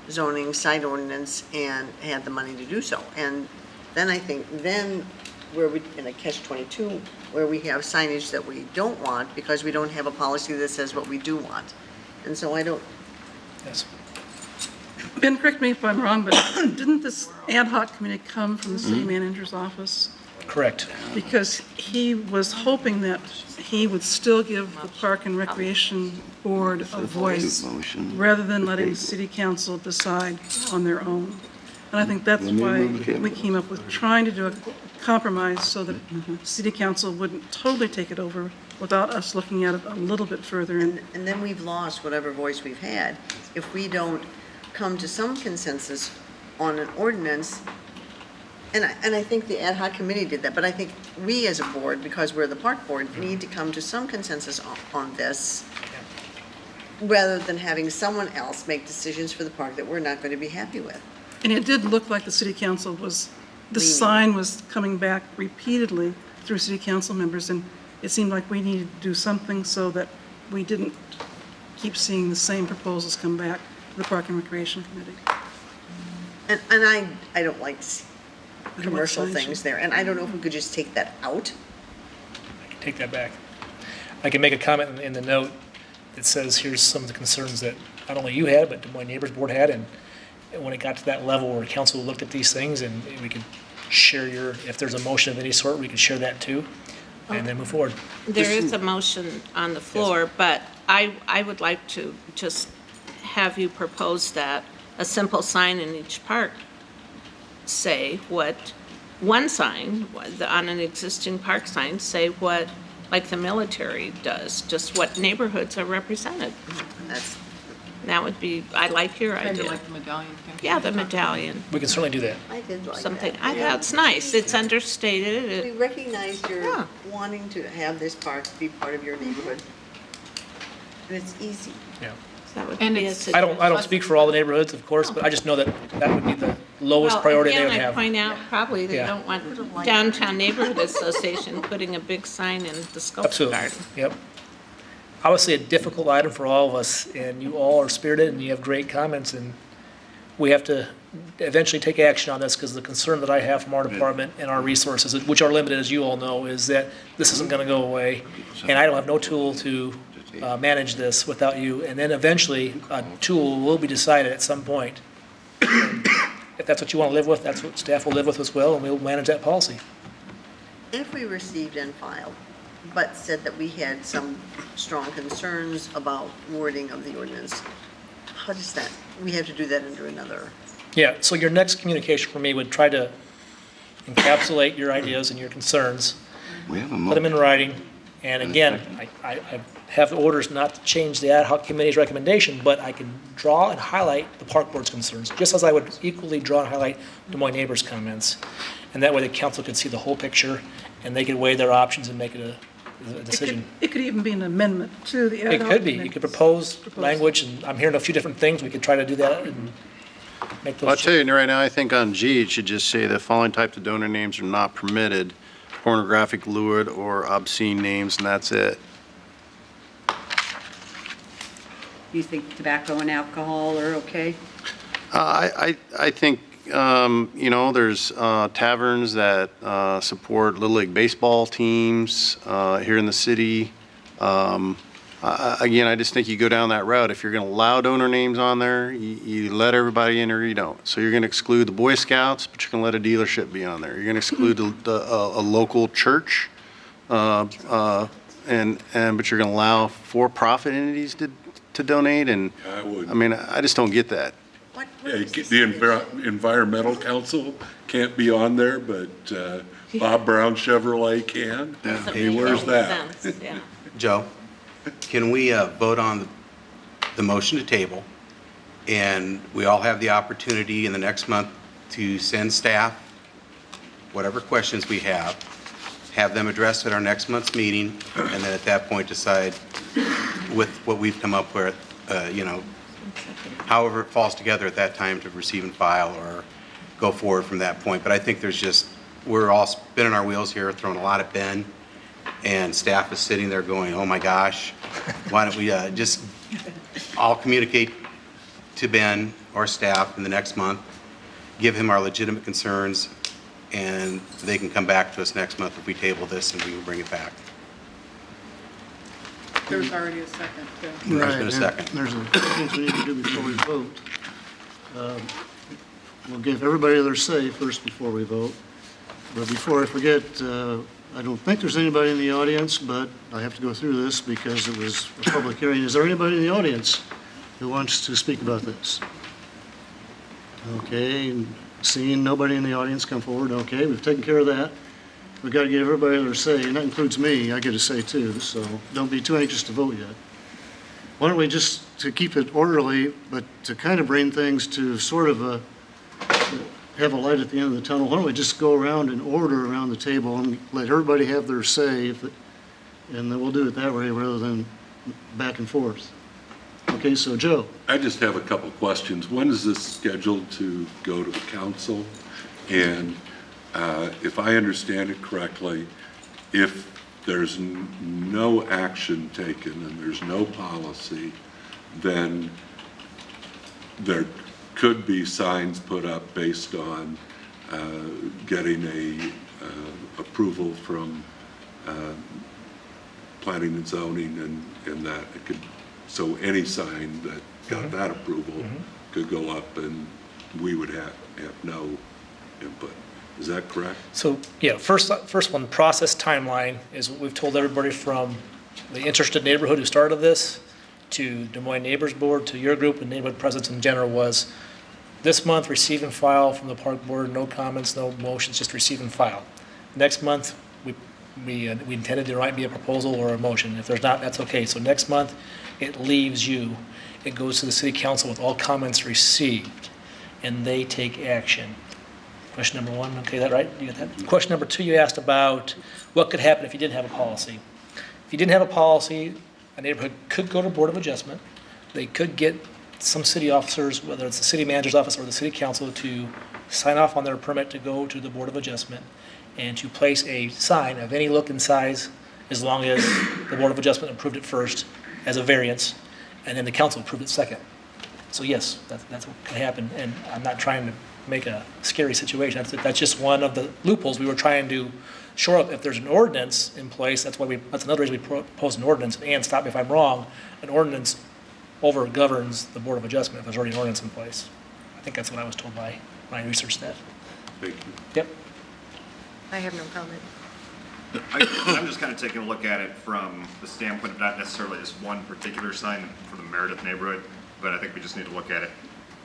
zoning site ordinance and had the money to do so. And then I think, where we, in a catch-22, where we have signage that we don't want because we don't have a policy that says what we do want. And so I don't. Yes. Ben, correct me if I'm wrong, but didn't this ad hoc committee come from the city manager's office? Correct. Because he was hoping that he would still give the Park and Recreation Board a voice, rather than letting the city council decide on their own. And I think that's why we came up with trying to do a compromise so that city council wouldn't totally take it over without us looking at it a little bit further. And then we've lost whatever voice we've had. If we don't come to some consensus on an ordinance, and I think the ad hoc committee did that, but I think we as a board, because we're the park board, need to come to some consensus on this, rather than having someone else make decisions for the park that we're not going to be happy with. And it did look like the city council was, the sign was coming back repeatedly through city council members, and it seemed like we needed to do something so that we didn't keep seeing the same proposals come back to the Park and Recreation Committee. And I don't like to see commercial things there, and I don't know if we could just take that out. I can take that back. I can make a comment in the note that says, here's some of the concerns that not only you had, but Des Moines Neighbors Board had, and when it got to that level where council looked at these things, and we could share if there's a motion of any sort, we could share that too, and then move forward. There is a motion on the floor, but I would like to just have you propose that a simple sign in each park say what, one sign on an existing park sign, say what, like the military does, just what neighborhoods are represented. That would be, I like your Kind idea. of like the medallion thing. Yeah, the medallion. We can certainly do that. I did like Something, that. that's nice. It's understated. We recognize your wanting to have this park be part of your neighborhood. And it's easy. Yeah. That would And be a it's- I don't speak for all the neighborhoods, of course, but I just know that that would be the lowest priority they would Again, I have. point out, probably they Yeah. don't want Downtown Neighborhood Association putting a big sign in the Sculpture Absolutely, Garden. yep. Obviously, a difficult item for all of us, and you all are spirited, and you have great comments, and we have to eventually take action on this, because the concern that I have from our department and our resources, which are limited, as you all know, is that this isn't gonna go away, and I don't have no tool to manage this without you, and then eventually, a tool will be decided at some point. And if that's what you wanna live with, that's what staff will live with as well, and we'll manage that policy. If we received and filed, but said that we had some strong concerns about wording of the ordinance, how does that, we have to do that under another? Yeah, so your next communication for me would try to encapsulate your ideas and your concerns. We have a Put them in writing, and again, I have orders not to change the ad hoc committee's recommendation, but I can draw and highlight the park board's concerns, just as I would equally draw and highlight Des Moines Neighbors' comments. And that way the council could see the whole picture, and they could weigh their options and make a decision. It could even be an amendment to the ad It hoc could be, committee. you could propose language, and I'm hearing a few different things, we could try to do that and make those. Well, I'll tell you right now, I think on G, it should just say the following types of donor names are not permitted: pornographic, lewd, or obscene names, and that's it. You think tobacco and alcohol are okay? I think, there's taverns that support Little League baseball teams here in the city. Again, I just think you go down that route. If you're going to allow donor names on there, you let everybody in or you don't. So you're going to exclude the Boy Scouts, but you're going to let a dealership be on there. You're going to exclude a local church, but you're going to allow for-profit entities to donate, and I would. I mean, I just don't get that. The Environmental Council can't be on there, but Bob Brown Chevrolet can. Hey, where's that? Joe, can we vote on the motion to table? And we all have the opportunity in the next month to send staff whatever questions we have them addressed at our next month's meeting, and then at that point decide with what we've come up with, however it falls together at that time to receive and file or go forward from that point. But I think we're all spinning our wheels here, throwing a lot at Ben, and staff is sitting there going, oh my gosh, why don't we just all communicate to Ben or staff in the next month, give him our legitimate concerns, and they can come back to us next month if we table this, and we will bring it back. There was already a second. There's been a second. There's a couple things we need to do before we vote. We'll give everybody their say first before we vote. But before I forget, I don't think there's anybody in the audience, but I have to go through this because it was a public hearing. Is there anybody in the audience who wants to speak about this? Okay, and seeing nobody in the audience come forward, okay, we've taken care of that. We've got to give everybody their say, and that includes me. I get a say too, so don't be too anxious to vote yet. Why don't we just, to keep it orderly, but to kind of bring things to sort of have a light at the end of the tunnel, why don't we just go around in order around the table and let everybody have their say, and then we'll do it that way rather than back and forth. Okay, so Joe. I just have a couple questions. When is this scheduled to go to the council? And if I understand it correctly, if there's no action taken and there's no policy, then there could be signs put up based on getting a approval from planning and zoning and that it could, so any sign that got that approval could go up and we would have no input. Is that correct? So, yeah, first one, process timeline is what we've told everybody from the interested neighborhood who started this to Des Moines Neighbors Board to your group and neighborhood presidents in general was this month, receive and file from the park board, no comments, no motions, just receive and file. Next month, we intended there might be a proposal or a motion. If there's not, that's okay. So next month, it leaves you. It goes to the city council with all comments received, and they take action. Question number one, okay, that right? You get that? Question number two, you asked about what could happen if you didn't have a policy. If you didn't have a policy, a neighborhood could go to Board of Adjustment. They could get some city officers, whether it's the city manager's office or the city council, to sign off on their permit to go to the Board of Adjustment and to place a sign of any look and size as long as the Board of Adjustment approved it first as a variance and then the council approved it second. So yes, that's what can happen, and I'm not trying to make a scary situation. That's just one of the loopholes we were trying to shore up. If there's an ordinance in place, that's another reason we propose an ordinance, and stop me if I'm wrong, an ordinance over governs the Board of Adjustment if there's already an ordinance in place. I think that's what I was told by my research staff. Thank you. Yep. I have no comment. I'm just kind of taking a look at it from the standpoint of not necessarily just one particular sign for the Meredith neighborhood, but I think we just need to look at it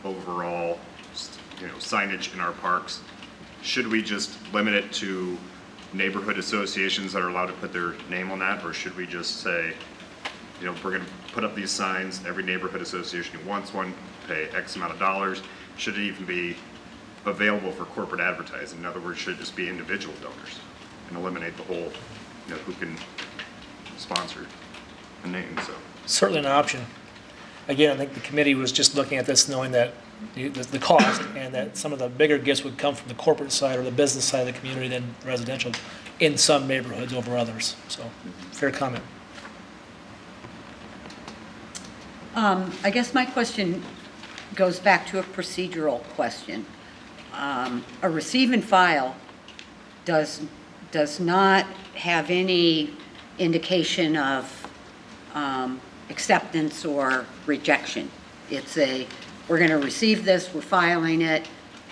overall, just, signage in our parks. Should we just limit it to neighborhood associations that are allowed to put their name on that, or should we just say, we're going to put up these signs, every neighborhood association who wants one, pay X amount of dollars? Should it even be available for corporate advertising? In other words, should it just be individual donors and eliminate the whole, who can sponsor a name? So Certainly an option. Again, I think the committee was just looking at this knowing that the cost and that some of the bigger gifts would come from the corporate side or the business side of the community than residential in some neighborhoods over others. So, fair comment. I guess my question goes back to a procedural question. A receive and file does not have any indication of acceptance or rejection. It's we're going to receive this, we're filing it,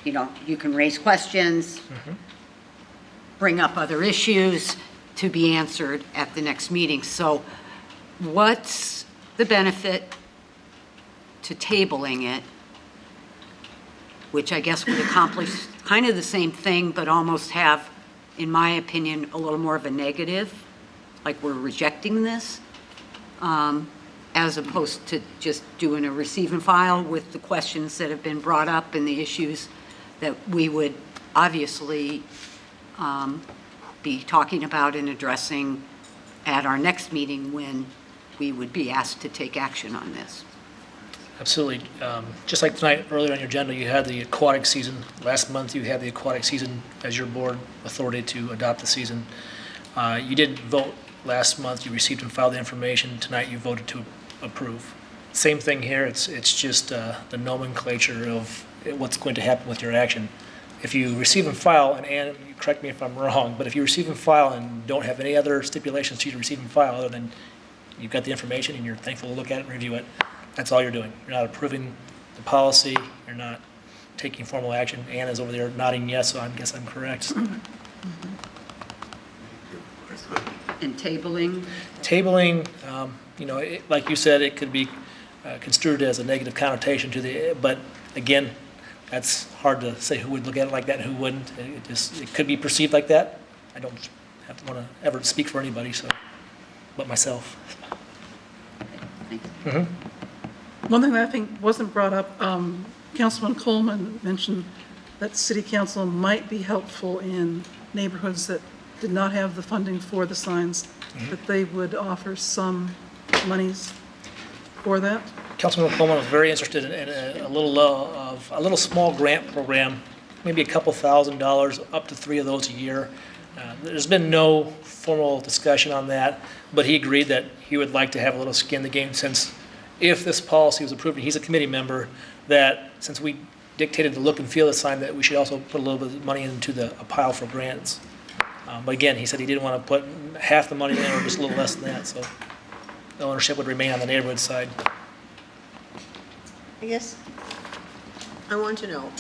you can raise questions, bring up other issues to be answered at the next meeting. So what's the benefit to tabling it, which I guess would accomplish kind of the same thing, but almost have, in my opinion, a little more of a negative, like we're rejecting this, as opposed to just doing a receive and file with the questions that have been brought up and the issues that we would obviously be talking about and addressing at our next meeting when we would be asked to take action on this. Absolutely. Just like tonight, earlier on your agenda, you had the aquatic season. Last month, you had the aquatic season as your board authority to adopt the season. You didn't vote last month. You received and filed the information. Tonight, you voted to approve. Same thing here. It's just the nomenclature of what's going to happen with your action. If you receive and file, and correct me if I'm wrong, but if you receive and file and don't have any other stipulations to receive and file other than you've got the information and you're thankful to look at it and review it, that's all you're doing. You're not approving the policy, you're not taking formal action. Anna's over there nodding yes, so I guess I'm correct. And tabling? Tabling, like you said, it could be construed as a negative connotation to the, but again, that's hard to say who would look at it like that and who wouldn't. It could be perceived like that. I don't want to ever speak for anybody, but myself. One thing that I think wasn't brought up, Councilman Coleman mentioned that city council might be helpful in neighborhoods that did not have the funding for the signs, that they would offer some monies for that. Councilman Coleman was very interested in a little small grant program, maybe a couple $1,000s, up to 3 of those a year. There's been no formal discussion on that, but he agreed that he would like to have a little skin in the game, since if this policy was approved, and he's a committee member, that since we dictated the look and feel of the sign, that we should also put a little bit of money into a pile for grants. But again, he said he didn't want to put half the money in or just a little less than that, so the ownership would remain on the neighborhood side. I guess I want to know,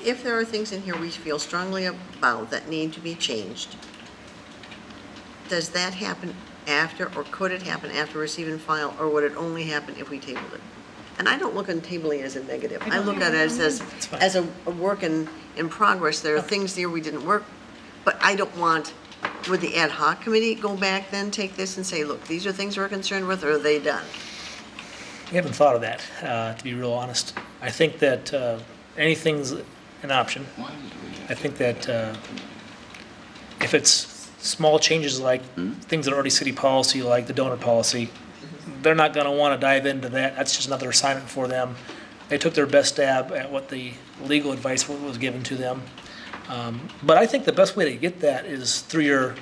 if there are things in here we feel strongly about that need to be changed, does that happen after, or could it happen after receive and file, or would it only happen if we tabled it? And I don't look at tabling as a negative. I look at it as a work in progress. There are things here we didn't work, but I don't want, would the ad hoc committee go back then, take this and say, look, these are things we're concerned with, or are they done? We haven't thought of that, to be real honest. I think that anything's an option. I think that if it's small changes like things that are already city policy, like the donor policy, they're not going to want to dive into that. That's just another assignment for them. They took their best stab at what the legal advice was given to them. But I think the best way to get that is through your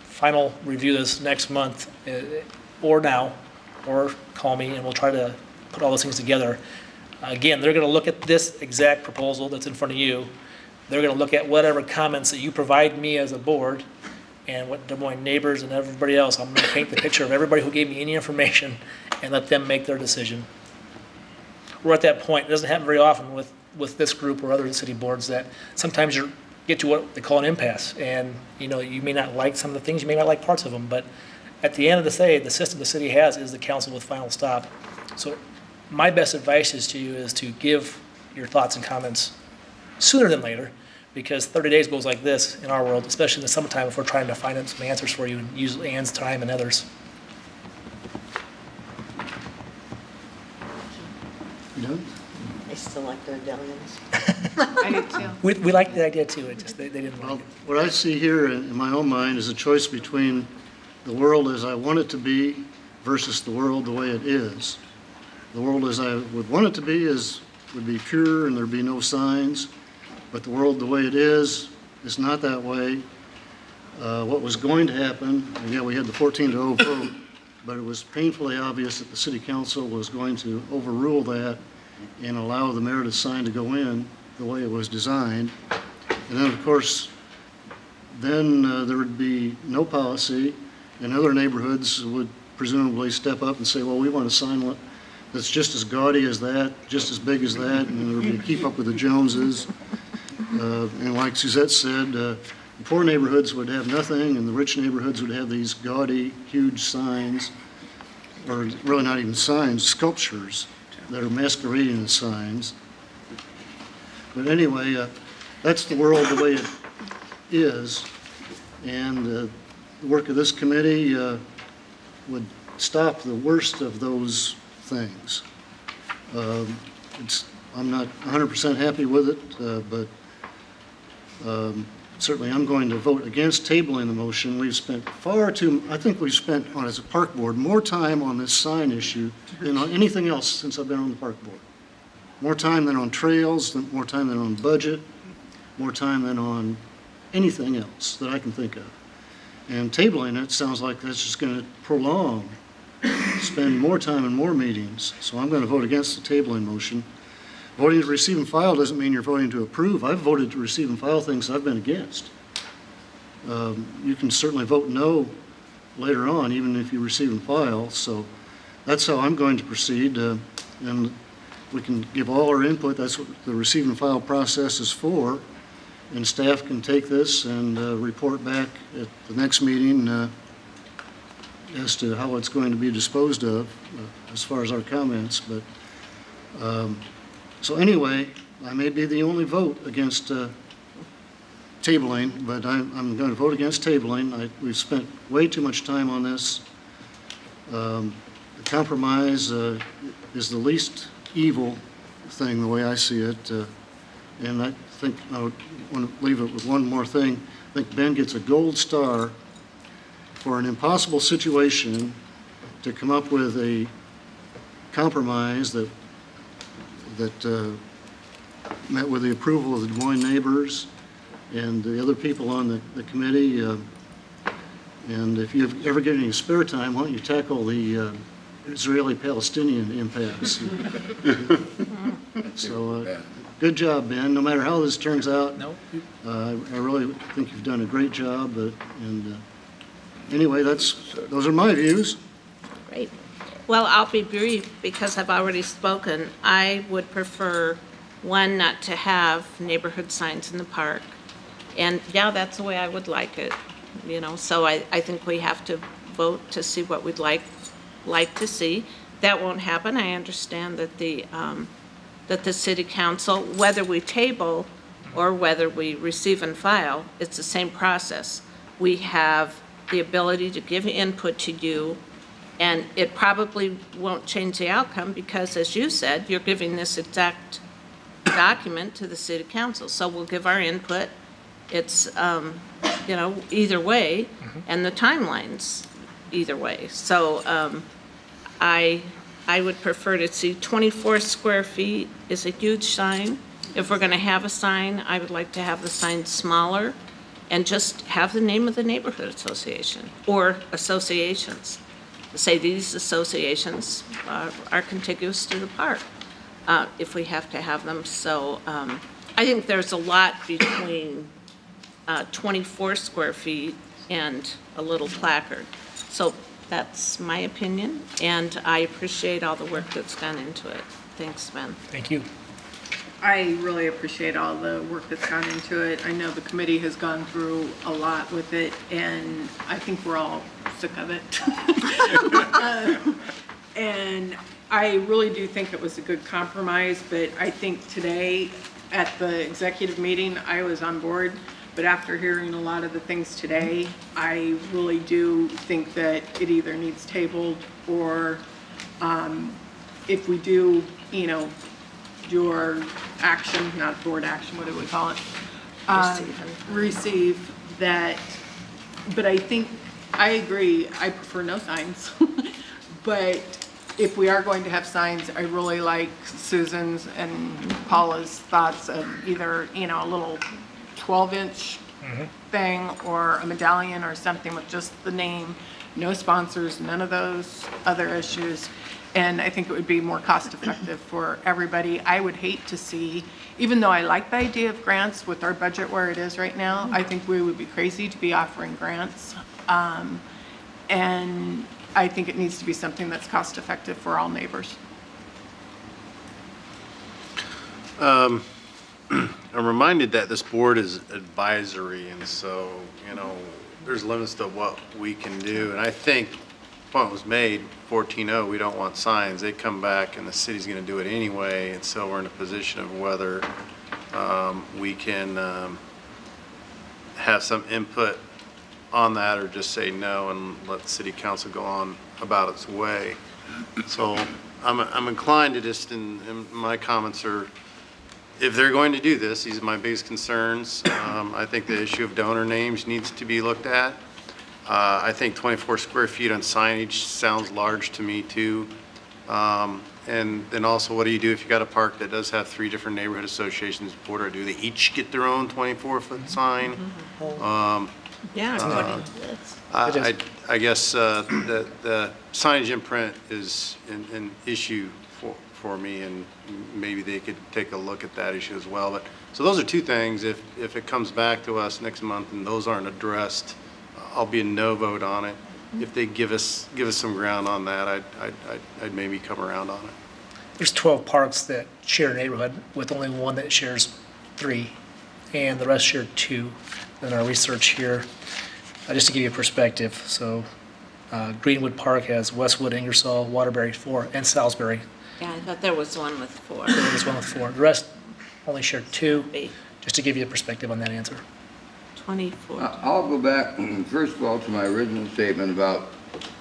final review this next month, or now, or call me, and we'll try to put all those things together. Again, they're going to look at this exact proposal that's in front of you. They're going to look at whatever comments that you provide me as a board, and what Des Moines neighbors and everybody else. I'm going to paint the picture of everybody who gave me any information and let them make their decision. We're at that point. It doesn't happen very often with this group or other city boards, that sometimes you get to what they call an impasse, and you may not like some of the things, you may not like parts of them, but at the end of the day, the system the city has is the council with final stop. So my best advice is to give your thoughts and comments sooner than later, because 30 days goes like this in our world, especially in the summertime if we're trying to find some answers for you and use Ann's time and others. I still like the Delians. I do too. We like the idea too, it just they didn't like it. What I see here in my own mind is a choice between the world as I want it to be versus the world the way it is. The world as I would want it to be would be pure and there'd be no signs, but the world the way it is not that way. What was going to happen, and yeah, we had the 14-0 vote, but it was painfully obvious that the city council was going to overrule that and allow the Meredith sign to go in the way it was designed. And then, of course, there would be no policy, and other neighborhoods would presumably step up and say, well, we want a sign that's just as gaudy as that, just as big as that, and it would keep up with the Joneses. And like Suzette said, the poor neighborhoods would have nothing, and the rich neighborhoods would have these gaudy, huge signs, or really not even signs, sculptures that are masquerading as signs. But anyway, that's the world the way it is, and the work of this committee would stop the worst of those things. I'm not 100% happy with it, but certainly I'm going to vote against tabling the motion. We've spent I think we've spent, as a park board, more time on this sign issue than on anything else since I've been on the park board. More time than on trails, more time than on budget, more time than on anything else that I can think of. And tabling it sounds like that's just going to prolong, spend more time and more meetings. So I'm going to vote against the tabling motion. Voting to receive and file doesn't mean you're voting to approve. I've voted to receive and file things I've been against. You can certainly vote no later on, even if you receive and file. So that's how I'm going to proceed. And we can give all our input. That's what the receive and file process is for. And staff can take this and report back at the next meeting as to how it's going to be disposed of as far as our comments. But so anyway, I may be the only vote against tabling, but I'm going to vote against tabling. We've spent way too much time on this. The compromise is the least evil thing, the way I see it. And I think I would want to leave it with one more thing. I think Ben gets a gold star for an impossible situation to come up with a compromise that met with the approval of the Des Moines neighbors and the other people on the committee. And if you ever get any spare time, why don't you tackle the Israeli-Palestinian impasse? So good job, Ben. No matter how this turns out, I really think you've done a great job. And anyway, those are my views. Great. Well, I'll be brief because I've already spoken. I would prefer, one, not to have neighborhood signs in the park. And yeah, that's the way I would like it, you know. So I think we have to vote to see what we'd like to see. That won't happen. I understand that the city council, whether we table or whether we receive and file, it's the same process. We have the ability to give input to you, and it probably won't change the outcome because, as you said, you're giving this exact document to the city council. So we'll give our input. It's, you know, either way, and the timelines either way. So I would prefer to see 24 square feet is a huge sign. If we're going to have a sign, I would like to have the sign smaller and just have the name of the neighborhood association or associations. Say these associations are contiguous to the park if we have to have them. So I think there's a lot between 24 square feet and a little placard. So that's my opinion, and I appreciate all the work that's gone into it. Thanks, Ben. Thank you. I really appreciate all the work that's gone into it. I know the committee has gone through a lot with it, and I think we're all sick of it. And I really do think it was a good compromise, but I think today at the executive meeting, I was on board. But after hearing a lot of the things today, I really do think that it either needs tabled or if we do, you know, your action, not board action, what do we call it? Receive that. But I think, I agree, I prefer no signs. But if we are going to have signs, I really like Susan's and Paula's thoughts of either, you know, a little 12-inch thing or a medallion or something with just the name, no sponsors, none of those other issues. And I think it would be more cost effective for everybody. I would hate to see, even though I like the idea of grants with our budget where it is right now, I think we would be crazy to be offering grants. And I think it needs to be something that's cost effective for all neighbors. I'm reminded that this board is advisory, and so, you know, there's limits to what we can do. And I think the point was made, 14-0, we don't want signs. They come back and the city's going to do it anyway, and so we're in a position of whether we can have some input on that or just say no and let the city council go on about its way. So I'm inclined to just, in my comments are, if they're going to do this, these are my biggest concerns. I think the issue of donor names needs to be looked at. I think 24 square feet on signage sounds large to me too. And then also, what do you do if you got a park that does have 3 different neighborhood associations border? Do they each get their own 24-foot sign? Yeah, I guess the signage imprint is an issue for me, and maybe they could take a look at that issue as well. But so those are 2 things. If it comes back to us next month and those aren't addressed, I'll be a no vote on it. If they give us some ground on that, I'd maybe come around on it. there's 12 parks that share a neighborhood with only one that shares 3, and the rest share 2 in our research here. Just to give you a perspective, so Greenwood Park has Westwood, Ingersoll, Waterbury 4, and Salisbury. Yeah, I thought there was one with 4. There's one with 4. The rest only share 2, just to give you a perspective on that answer. 24. I'll go back, first of all, to my original statement about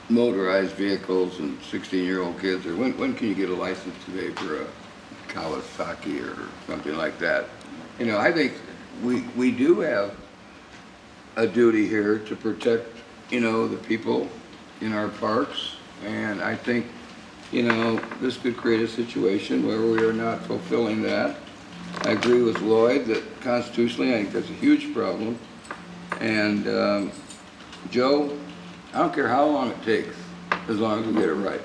motorized vehicles and 16-year-old kids, or when can you get a license today for a Kawasaki or something like that? You know, I think we do have a duty here to protect, you know, the people in our parks, and I think, you know, this could create a situation where we are not fulfilling that. I agree with Lloyd that constitutionally, I think that's a huge problem. And Joe, I don't care how long it takes, as long as we get it right.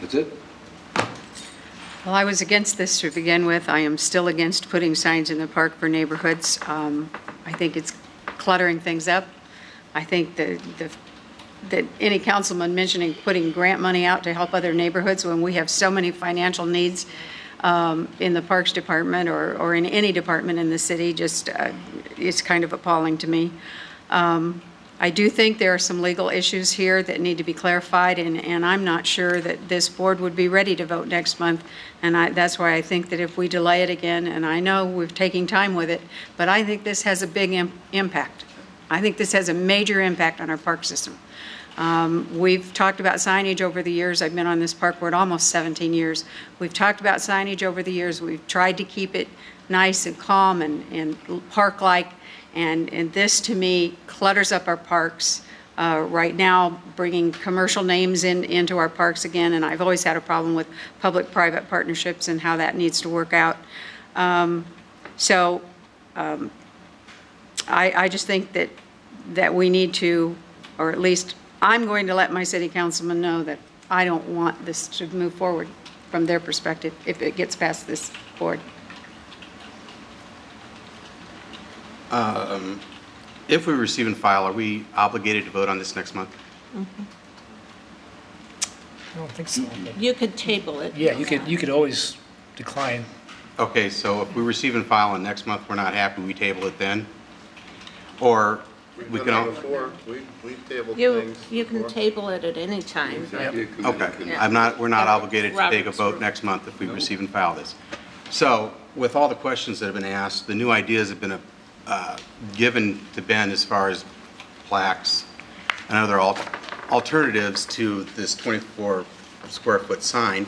That's it? Well, I was against this to begin with. I am still against putting signs in the park for neighborhoods. I think it's cluttering things up. I think that any councilman mentioning putting grant money out to help other neighborhoods when we have so many financial needs in the Parks Department or in any department in the city, just it's kind of appalling to me. I do think there are some legal issues here that need to be clarified, and I'm not sure that this board would be ready to vote next month. And that's why I think that if we delay it again, and I know we're taking time with it, but I think this has a big impact. I think this has a major impact on our park system. We've talked about signage over the years. I've been on this park board almost 17 years. We've talked about signage over the years. We've tried to keep it nice and calm and park-like. And this, to me, clutters up our parks. Right now, bringing commercial names into our parks again, and I've always had a problem with public-private partnerships and how that needs to work out. I just think that we need to, or at least I'm going to let my city councilman know that I don't want this to move forward from their perspective if it gets past this board. If we receive and file, are we obligated to vote on this next month? I don't think so. You could table it. Yeah, you could always decline. Okay, so if we receive and file and next month we're not happy, we table it then? Or we can... We've tabled You can table it at any time. Okay, Yeah. we're not obligated to take a Robert's vote rule. next month if we receive and file this. So, with all the questions that have been asked, the new ideas have been given to Ben as far as plaques and other alternatives to this 24 square foot sign.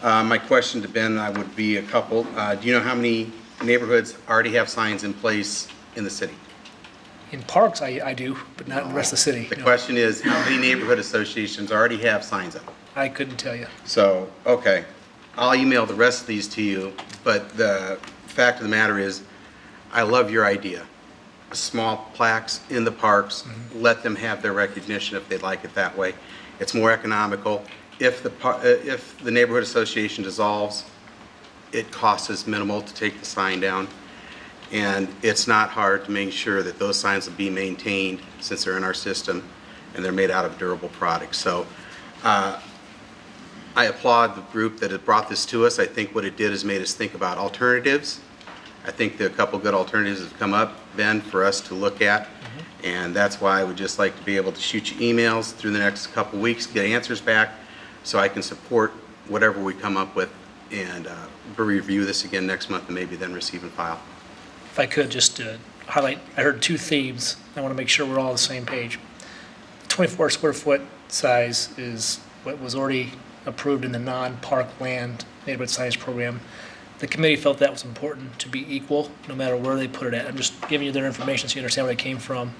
My question to Ben would be a couple. Do you know how many neighborhoods already have signs in place in the city? In parks, I do, but not in the rest of the city. The question is, how many neighborhood associations already have signs up? I couldn't tell you. So, okay, I'll email the rest of these to you, but the fact of the matter is, I love your idea. Small plaques in the parks, let them have their recognition if they'd like it that way. It's more economical. If the neighborhood association dissolves, it costs us minimal to take the sign down. And it's not hard to make sure that those signs will be maintained since they're in our system and they're made out of durable products. So I applaud the group that had brought this to us. I think what it did is made us think about alternatives. I think that a couple good alternatives have come up, Ben, for us to look at. And that's why I would just like to be able to shoot you emails through the next couple weeks, get answers back, so I can support whatever we come up with and review this again next month and maybe then receive and file. If I could just highlight, I heard 2 themes. I want to make sure we're all on the same page. 24 square foot size is what was already approved in the non-park land neighborhood signage program. The committee felt that was important to be equal, no matter where they put it at. I'm just giving you their information so you understand where they came from.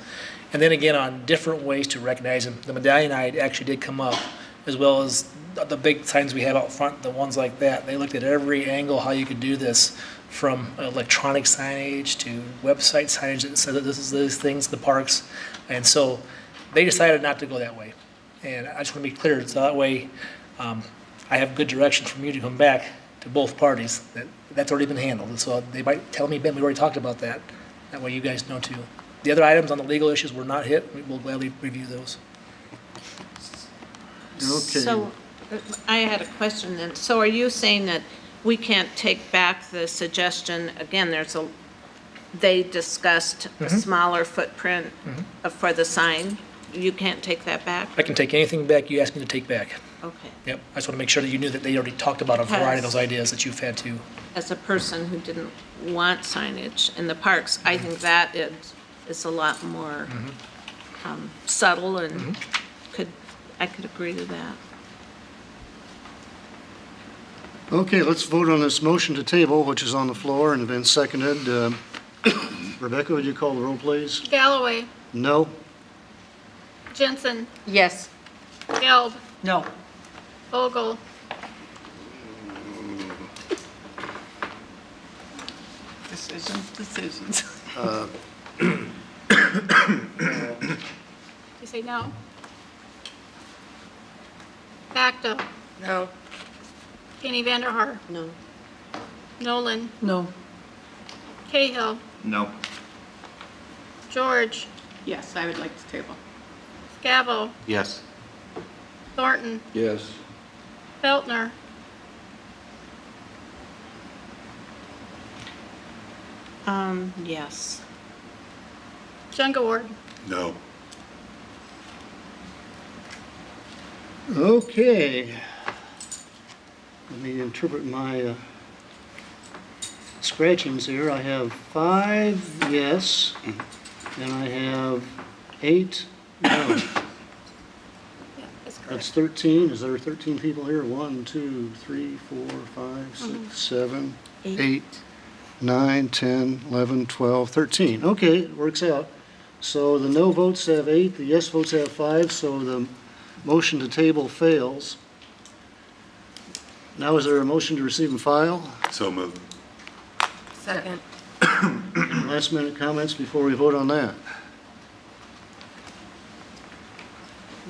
And then again, on different ways to recognize them. The medallion eye actually did come up, as well as the big signs we have out front, the ones like that. They looked at every angle how you could do this, from electronic signage to website signage that said that this is these things, the parks. And so they decided not to go that way. And I just want to be clear, so that way I have good direction from you to come back to both parties, that's already been handled. And so they might tell me, Ben, we already talked about that. That way you guys know too. The other items on the legal issues were not hit. We will gladly review those. Okay. So, I had a question then. So are you saying that we can't take back the suggestion, again, they discussed a smaller footprint for the sign? You can't take that back? I can take anything back you asked me to take back. Okay. Yep, I just want to make sure that you knew that they already talked about a variety of those ideas that you've had to. As a person who didn't want signage in the parks, I think that is a lot more subtle and I could agree to that. Okay, let's vote on this motion to table, which is on the floor and has been seconded. Rebecca, would you call the roll, please? Galloway, No? Jensen, Yes. Gelb, No. Vogel, Decisions. you say no? Facto, No. Kenny Vanderhaar, No. Nolan, No. Cahill, No. George, Yes, I would like to table. Scavo, Yes. Thornton, Yes. Feltner, Yes. Jungaward. No. Okay. Let me interpret my scratchings here. I have 5 yes, and I have 8 no. Yeah, that's correct. That's 13. Is there 13 people here? 1, 2, 3, 4, 5, 6, 7, 8, 9, 10, 11, 12, 13. Okay, it works out. So the no votes have 8, the yes votes have 5, so the motion to table fails. Now, is there a motion to receive and file? So moved. Second. Last minute comments before we vote on that.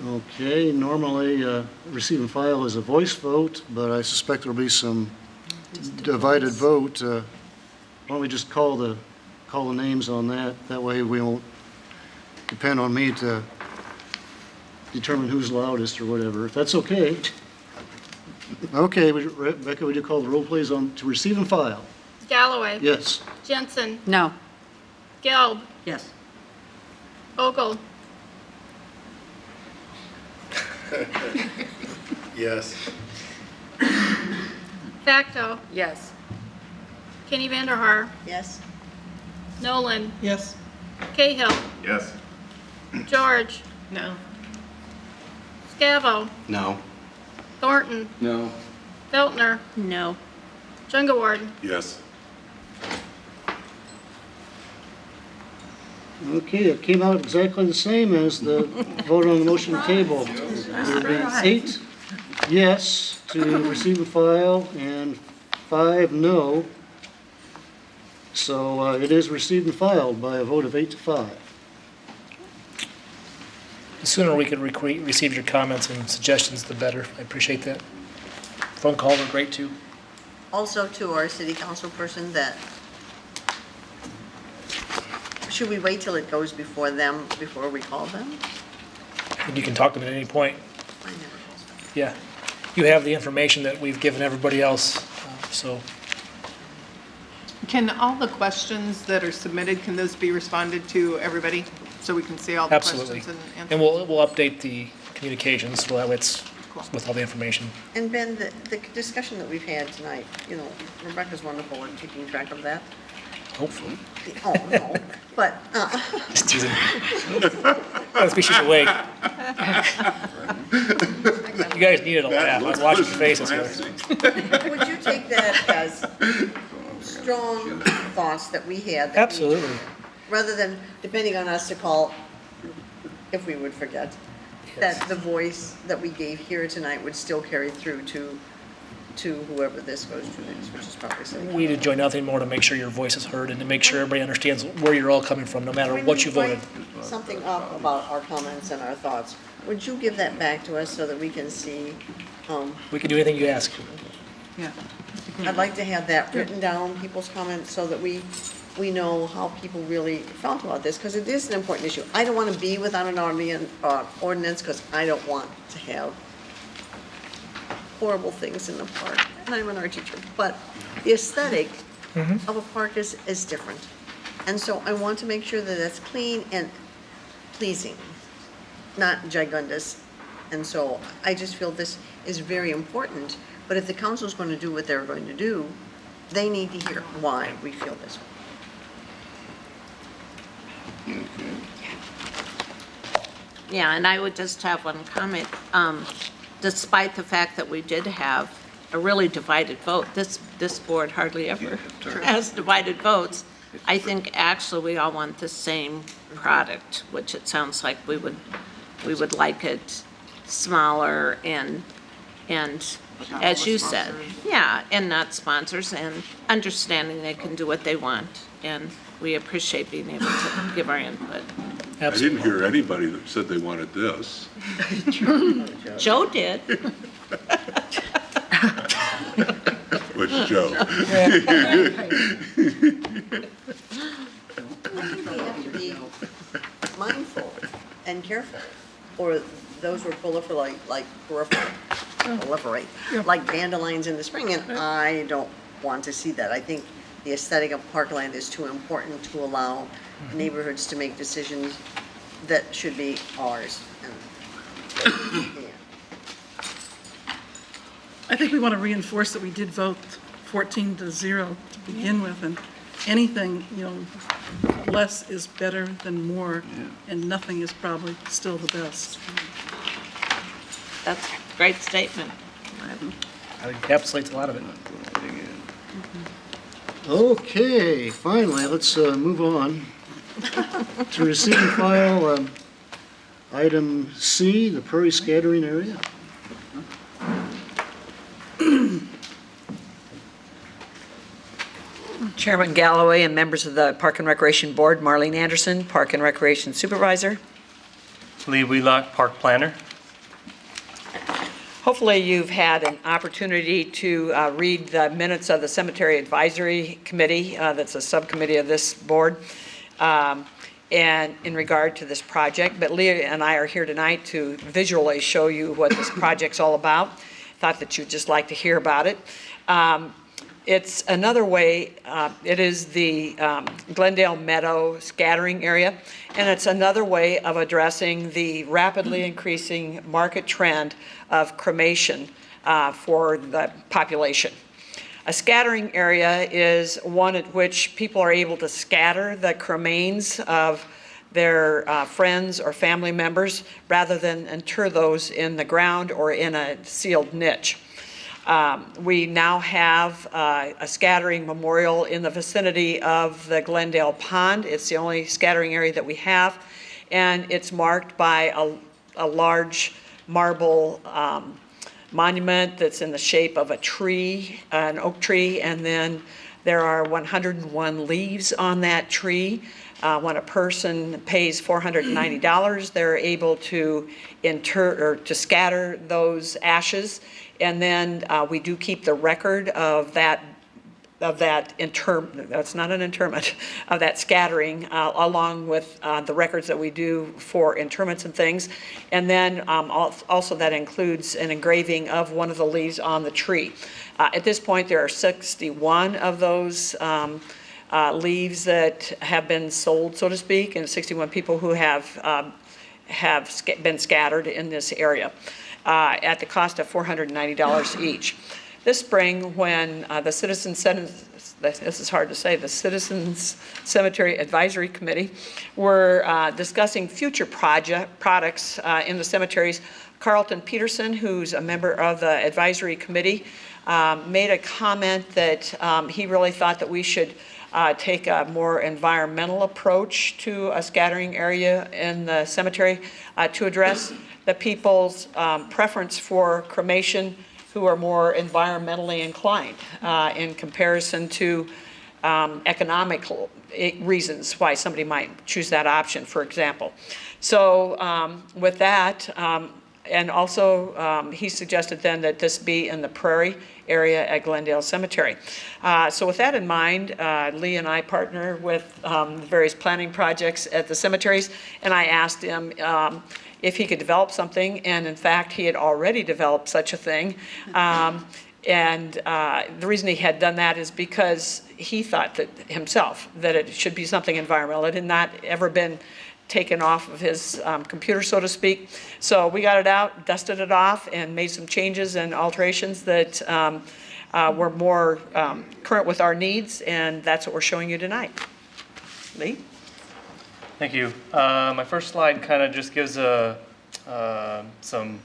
Okay, normally receive and file is a voice vote, but I suspect there'll be some divided vote. Why don't we just call the names on that? That way we won't depend on me to determine who's loudest or whatever, if that's okay. Okay, Rebecca, would you call the roll, please, to receive and file? Galloway. Yes. Jensen, No. Gelb, Yes. Vogel, Yes. Facto, Yes. Kenny Vanderhaar, Yes? Nolan, Yes. Cahill, Yes. George, No. Scavo, No. Thornton, No. Feltner, No. Jungaward. Yes. Okay, it came out exactly the same as the vote on the motion to table. There'll be 8 yes to receive and file and 5 no. So it is received and filed by a vote of 8 to 5. The sooner we can receive your comments and suggestions, the better. I appreciate that. Phone calls are great too. Also to our city council person that, should we wait till it goes before them, before we call them? And you can talk to them at any point. I never call them. Yeah. You have the information that we've given everybody else, so. Can all the questions that are submitted, can those be responded to everybody? So we can see all the Absolutely. questions and answers? And we'll update the communications so that way it's with all the information. And Ben, the discussion that we've had tonight, you know, Rebecca's wonderful at keeping track of that. Hopefully. Oh, no, but, Just teasing. Let's be she's awake. You guys needed a laugh. I was watching your faces here. would you take that as strong thoughts that we had? that we- Absolutely. Rather than depending on us to call, if we would forget, that the voice that we gave here tonight would still carry through to whoever this goes to next, which is probably city council. We enjoy nothing more to make sure your voice is heard and to make sure everybody understands where you're all coming from, no matter When what we you voted. write something up about our comments and our thoughts, would you give that back to us so that we can see? We can do anything you ask. Yeah. I'd like to have that written down, people's comments, so that we we know how people really felt about this, because it is an important issue. I don't want to be without an ordinance, because I don't want to have horrible things in the park, and I'm an art teacher, but the aesthetic of a park is different. And so I want to make sure that it's clean and pleasing, not gigundous. And so I just feel this is very important, but if the council's going to do what they're going to do, they need to hear why we feel this way. Yeah, and I would just have one comment. Despite the fact that we did have a really divided vote, this board hardly ever has divided votes. I think actually we all want the same product, which it sounds like we would like it smaller and as you said, yeah, and not sponsors, and understanding they can do what they want, and we appreciate being able to give our input. I didn't hear anybody that said they wanted this. Joe did. Which Joe? I think we have to be mindful and careful, or those were proliferate, like dandelions in the spring, and I don't want to see that. I think the aesthetic of parkland is too important to allow neighborhoods to make decisions that should be ours. I think we want to reinforce that we did vote 14-0 to begin with, and anything, less is better than more, and nothing is probably still the best. That's a great statement. That encapsulates a lot of it. Okay, finally, let's move on to receive and file item C, the prairie scattering area. Chairman Galloway and members of the Park and Recreation Board, Marlene Anderson, Park and Recreation Supervisor. Lee Wheelock, Park Planner. Hopefully you've had an opportunity to read the minutes of the Cemetery Advisory Committee, that's a subcommittee of this board, and in regard to this project. But Leah and I are here tonight to visually show you what this project's all about. Thought that you'd just like to hear about it. It's another way, it is the Glendale Meadow scattering area, and it's another way of addressing the rapidly increasing market trend of cremation for the population. A scattering area is one at which people are able to scatter the cremains of their friends or family members rather than inter those in the ground or in a sealed niche. We now have a scattering memorial in the vicinity of the Glendale Pond. It's the only scattering area that we have, and it's marked by a large marble monument that's in the shape of a tree, an oak tree, and then there are 101 leaves on that tree. When a person pays $490, they're able to scatter those ashes. And then we do keep the record of that that's not an interment, of that scattering, along with the records that we do for interments and things. And then also that includes an engraving of one of the leaves on the tree. At this point, there are 61 of those leaves that have been sold, so to speak, and 61 people who have been scattered in this area. At the cost of $490 each. This spring, when the Citizens Cemetery Advisory Committee were discussing future products in the cemeteries, Carlton Peterson, who's a member of the advisory committee, made a comment that he really thought that we should take a more environmental approach to a scattering area in the cemetery to address the people's preference for cremation who are more environmentally inclined in comparison to economic reasons why somebody might choose that option, for example. So with that, And also, he suggested then that this be in the prairie area at Glendale Cemetery. So with that in mind, Lee and I partner with various planning projects at the cemeteries, and I asked him if he could develop something, and in fact, he had already developed such a thing. And the reason he had done that is because he thought that himself that it should be something environmental. It had not ever been taken off of his computer, so to speak. So we got it out, dusted it off, and made some changes and alterations that were more current with our needs, and that's what we're showing you tonight. Lee? Thank you. My first slide kind of just gives some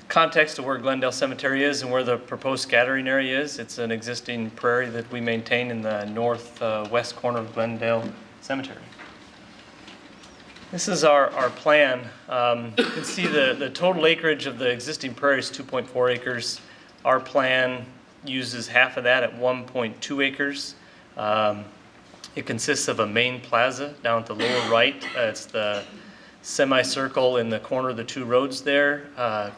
context to where Glendale Cemetery is and where the proposed scattering area is. It's an existing prairie that we maintain in the northwest corner of Glendale Cemetery. This is our plan. You can see the total acreage of the existing prairie is 2.4 acres. Our plan uses half of that at 1.2 acres. It consists of a main plaza down at the lower right. It's the semicircle in the corner of the two roads there.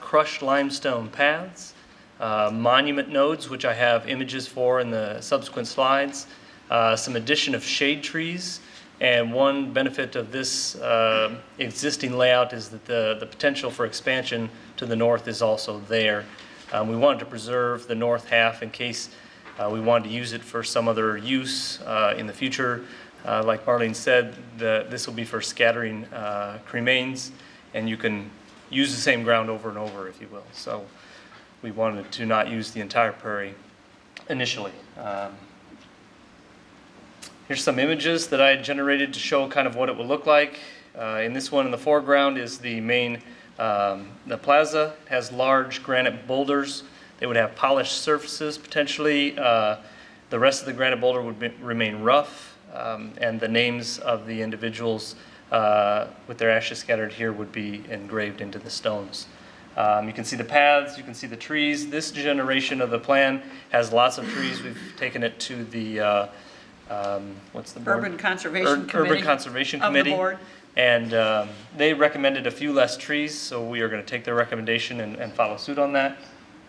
Crushed limestone paths, monument nodes, which I have images for in the subsequent slides, some addition of shade trees. And one benefit of this existing layout is that the potential for expansion to the north is also there. We wanted to preserve the north half in case we wanted to use it for some other use in the future. Like Marlene said, this will be for scattering cremains, and you can use the same ground over and over, if you will. So we wanted to not use the entire prairie initially. Here's some images that I had generated to show kind of what it will look like. In this one in the foreground is the main, the plaza. It has large granite boulders. They would have polished surfaces potentially. The rest of the granite boulder would remain rough, and the names of the individuals with their ashes scattered here would be engraved into the stones. You can see the paths, you can see the trees. This generation of the plan has lots of trees. We've taken it to the what's the board? Urban Conservation Committee. Urban Conservation of the Committee. board. And they recommended a few less trees, so we are going to take their recommendation and follow suit on that.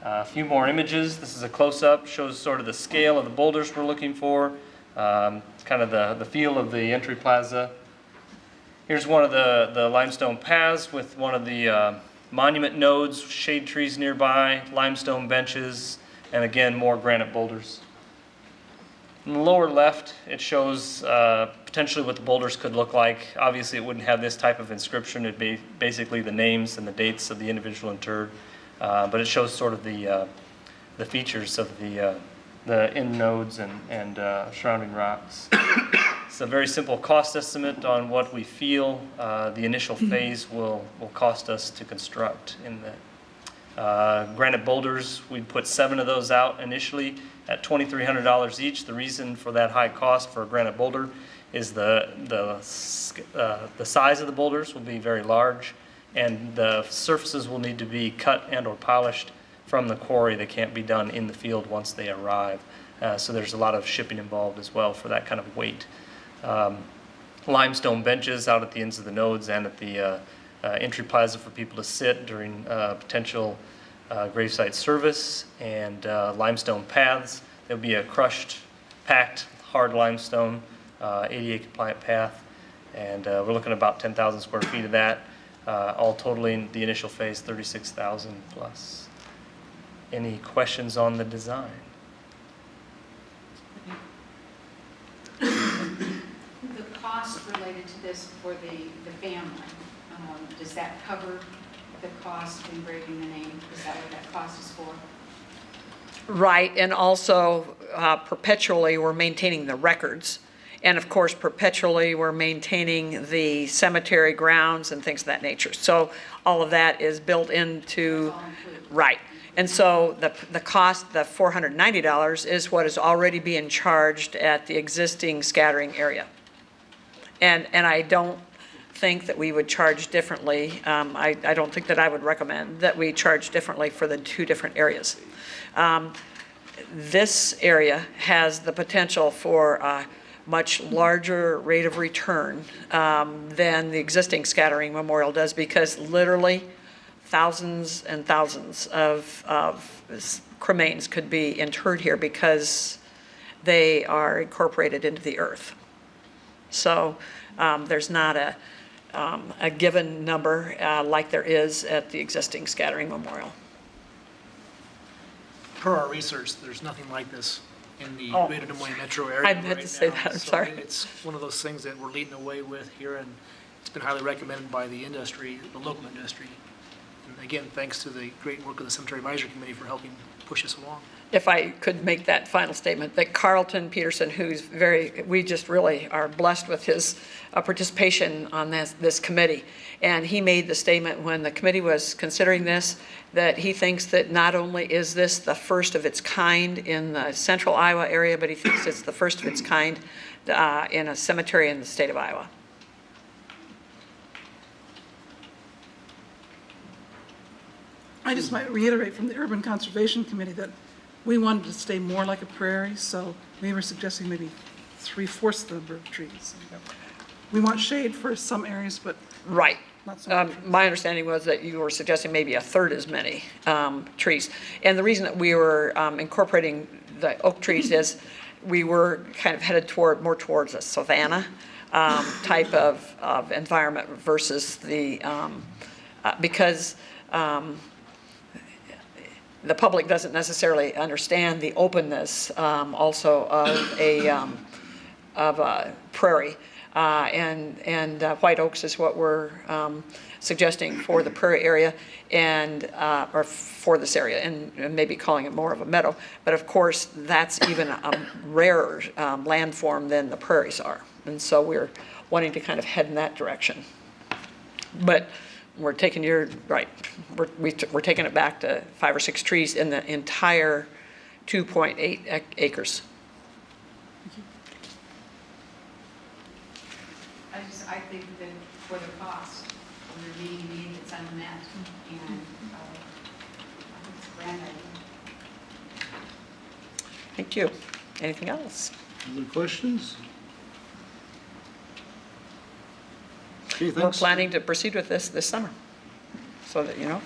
A few more images. This is a close-up, shows sort of the scale of the boulders we're looking for, kind of the feel of the entry plaza. Here's one of the limestone paths with one of the monument nodes, shade trees nearby, limestone benches, and again, more granite boulders. In the lower left, it shows potentially what the boulders could look like. Obviously, it wouldn't have this type of inscription. It'd be basically the names and the dates of the individual interred. But it shows sort of the features of the end nodes and surrounding rocks. It's a very simple cost estimate on what we feel the initial phase will cost us to construct. In the granite boulders, we'd put 7 of those out initially at $2,300 each. The reason for that high cost for a granite boulder is the size of the boulders will be very large, and the surfaces will need to be cut and or polished from the quarry. They can't be done in the field once they arrive. So there's a lot of shipping involved as well for that kind of weight. Limestone benches out at the ends of the nodes and at the entry plaza for people to sit during potential gravesite service, and limestone paths. There'll be a crushed, packed, hard limestone ADA compliant path, and we're looking at about 10,000 square feet of that, all totaling the initial phase 36,000 plus. Any questions on the design? The cost related to this for the family, does that cover the cost of engraving the name? Is that what that cost is for? Right, and also perpetually we're maintaining the records. And of course, perpetually we're maintaining the cemetery grounds and things of that nature. So all of that is built into, right. And so the cost, the $490, is what is already being charged at the existing scattering area. And I don't think that we would charge differently. I don't think that I would recommend that we charge differently for the 2 different areas. This area has the potential for a much larger rate of return than the existing scattering memorial does, because literally thousands and thousands of cremains could be interred here because they are incorporated into the earth. So there's not a given number like there is at the existing scattering memorial. Per our research, there's nothing like this in the Oh. Greater Des Moines metro area I right meant to say now. that, I'm So sorry. It's one of those things that we're leading the way with here, and it's been highly recommended by the industry, the local industry. And again, thanks to the great work of the Cemetery Advisory Committee for helping push us along. If I could make that final statement, that Carlton Peterson, we just really are blessed with his participation on this committee. And he made the statement when the committee was considering this, that he thinks that not only is this the first of its kind in the central Iowa area, but he thinks it's the first of its kind in a cemetery in the state of Iowa. I just might reiterate from the Urban Conservation Committee that we wanted to stay more like a prairie, so we were suggesting maybe 3/4 of the number of trees. We want shade for some areas, but Right. not so much. My understanding was that you were suggesting maybe a third as many trees. And the reason that we were incorporating the oak trees is we were kind of headed more towards a savanna type of environment versus the, because the public doesn't necessarily understand the openness also of a prairie. And white oaks is what we're suggesting for the prairie area or for this area, and maybe calling it more of a meadow. But of course, that's even a rarer landform than the prairies are. And so we're wanting to kind of head in that direction. But we're taking we're taking it back to 5 or 6 trees in the entire 2.8 acres. I think that for the cost, we're meeting a need that's unmet, and I think it's a grand idea. Thank you. Anything else? Other questions? Okay, We're thanks. planning to proceed with this summer, so that you know.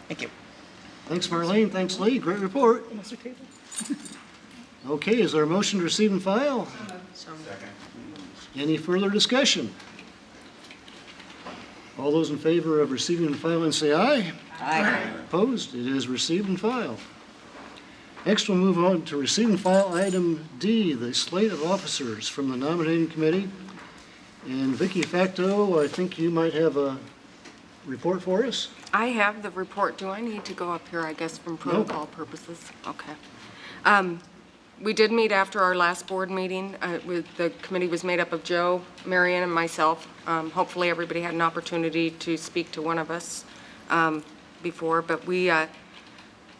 Thank you. Thanks, Marlene. Thanks, Lee. Great report. Okay, is there a motion to receive and file? Any further discussion? All those in favor of receiving and filing say aye. Aye. Opposed? It is received and filed. Next, we'll move on to receive and file item D, the slate of officers from the nominating committee. And Vicky Facto, I think you might have a report for us? I have the report. Do I need to go up here, I guess, from protocol purposes? Okay. We did meet after our last board meeting. The committee was made up of Joe, Marion, and myself. Hopefully, everybody had an opportunity to speak to one of us before, but we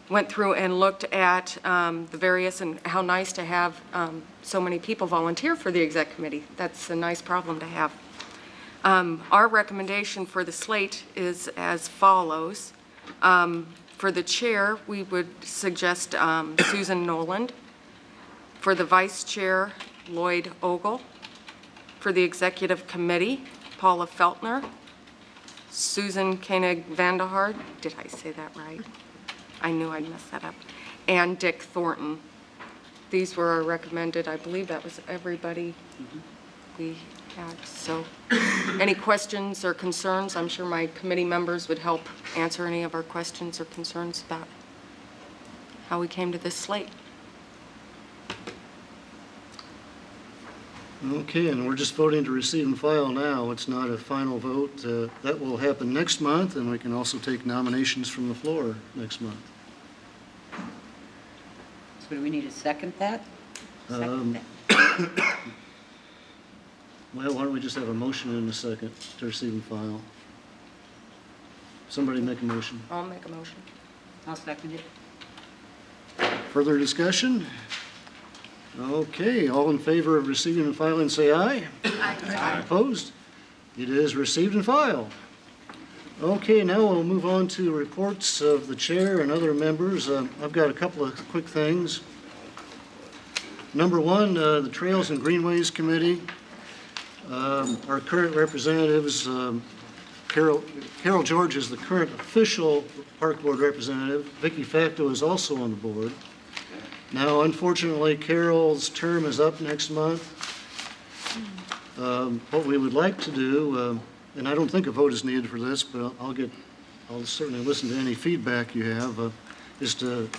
went through and looked at the various, and how nice to have so many people volunteer for the exec committee. That's a nice problem to have. Our recommendation for the slate is as follows. For the chair, we would suggest Susan Noland. For the vice chair, Lloyd Ogle. For the executive committee, Paula Feltner. Susan Koenig Vandehard. Did I say that right? I knew I'd mess that up. And Dick Thornton. These were our recommended. I believe that was everybody we had. So any questions or concerns? I'm sure my committee members would help answer any of our questions or concerns about how we came to this slate. Okay, and we're just voting to receive and file now. It's not a final vote. That will happen next month, and we can also take nominations from the floor next month. So do we need to second that? Well, why don't we just have a motion in a second to receive and file? Somebody make a motion. I'll make a motion. I'll second it. Further discussion? Okay, all in favor of receiving and filing, say aye. Aye. Opposed? It is received and filed. Okay, now we'll move on to reports of the chair and other members. I've got a couple of quick things. Number one, the Trails and Greenways Committee. Our current representatives Carol George is the current official park board representative. Vicky Facto is also on the board. Now, unfortunately, Carol's term is up next month. What we would like to do, and I don't think a vote is needed for this, but I'll certainly listen to any feedback you have, is to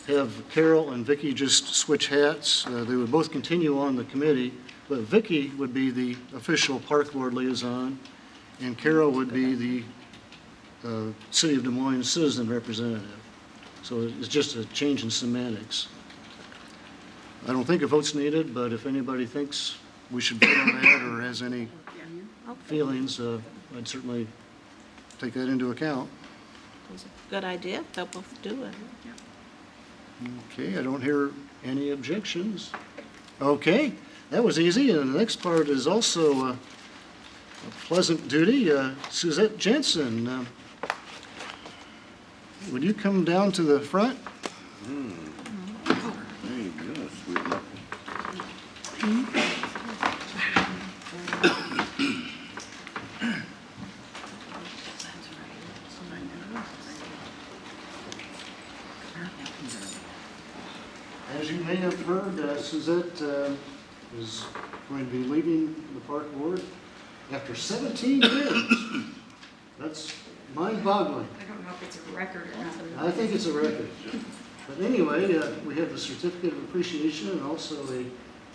have Carol and Vicky just switch hats. They would both continue on the committee, but Vicky would be the official park board liaison, and Carol would be the City of Des Moines citizen representative. So it's just a change in semantics. I don't think a vote's needed, but if anybody thinks we should vote on that or has any feelings, I'd certainly take that into account. It's a good idea if they'll both do it. Okay, I don't hear any objections. Okay, that was easy, and the next part is also a pleasant duty. Suzette Jensen, would you come down to the front? There you go, sweet. As you may have heard, Suzette is going to be leaving the park board after 17 years. That's mind-boggling. I don't know if it's a record or not. I think it's a record. But anyway, we have the certificate of appreciation and also a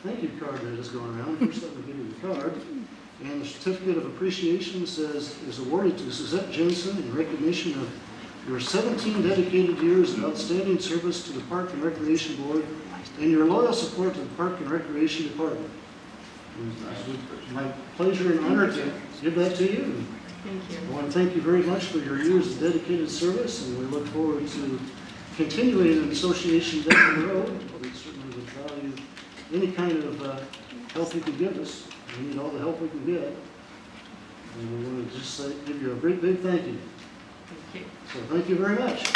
thank you card that is going around. First, let me give you the card. And the certificate of appreciation says, is awarded to Suzette Jensen in recognition of your 17 dedicated years of outstanding service to the Park and Recreation Board and your loyal support to the Park and Recreation Department. It's my pleasure and honor to give that to you. Thank you. I want to thank you very much for your years of dedicated service, and we look forward to continuing an association down the road. We certainly would value any kind of help you can give us. We need all the help we can get. And we want to just give you a great big thank you. Thank you. So thank you very much.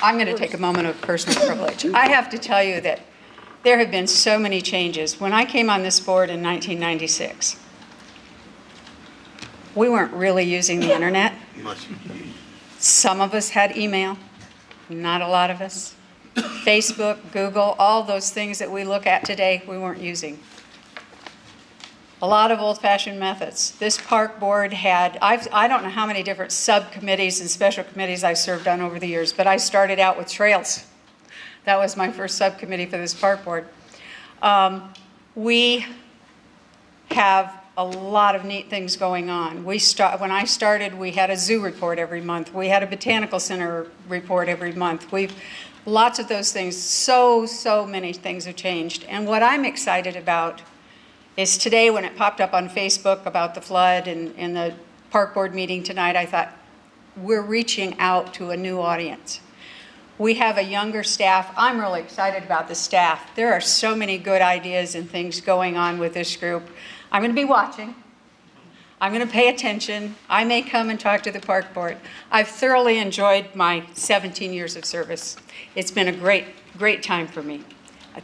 I'm going to take a moment of personal privilege. I have to tell you that there have been so many changes. When I came on this board in 1996, we weren't really using the internet. Some of us had email, not a lot of us. Facebook, Google, all those things that we look at today, we weren't using. A lot of old-fashioned methods. This park board had, I don't know how many different subcommittees and special committees I served on over the years, but I started out with trails. That was my first subcommittee for this park board. We have a lot of neat things going on. When I started, we had a zoo report every month. We had a botanical center report every month. Lots of those things. So many things have changed. And what I'm excited about is today when it popped up on Facebook about the flood and the park board meeting tonight, I thought, we're reaching out to a new audience. We have a younger staff. I'm really excited about the staff. There are so many good ideas and things going on with this group. I'm going to be watching. I'm going to pay attention. I may come and talk to the park board. I've thoroughly enjoyed my 17 years of service. It's been a great time for me.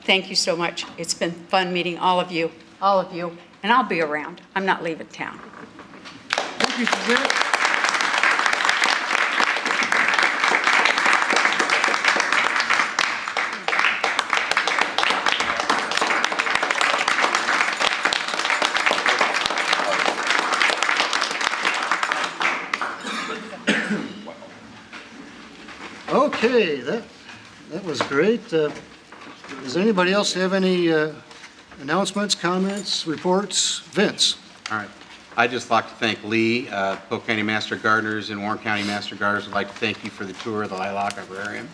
Thank you so much. It's been fun meeting all of you, and I'll be around. I'm not leaving town. Thank you, Suzette. Okay, that was great. Does anybody else have any announcements, comments, reports? Vince? All right. I'd just like to thank Lee, Polk County Master Gardeners and Warren County Master Gardeners. I'd like to thank you for the tour of the Lilac Arboretum.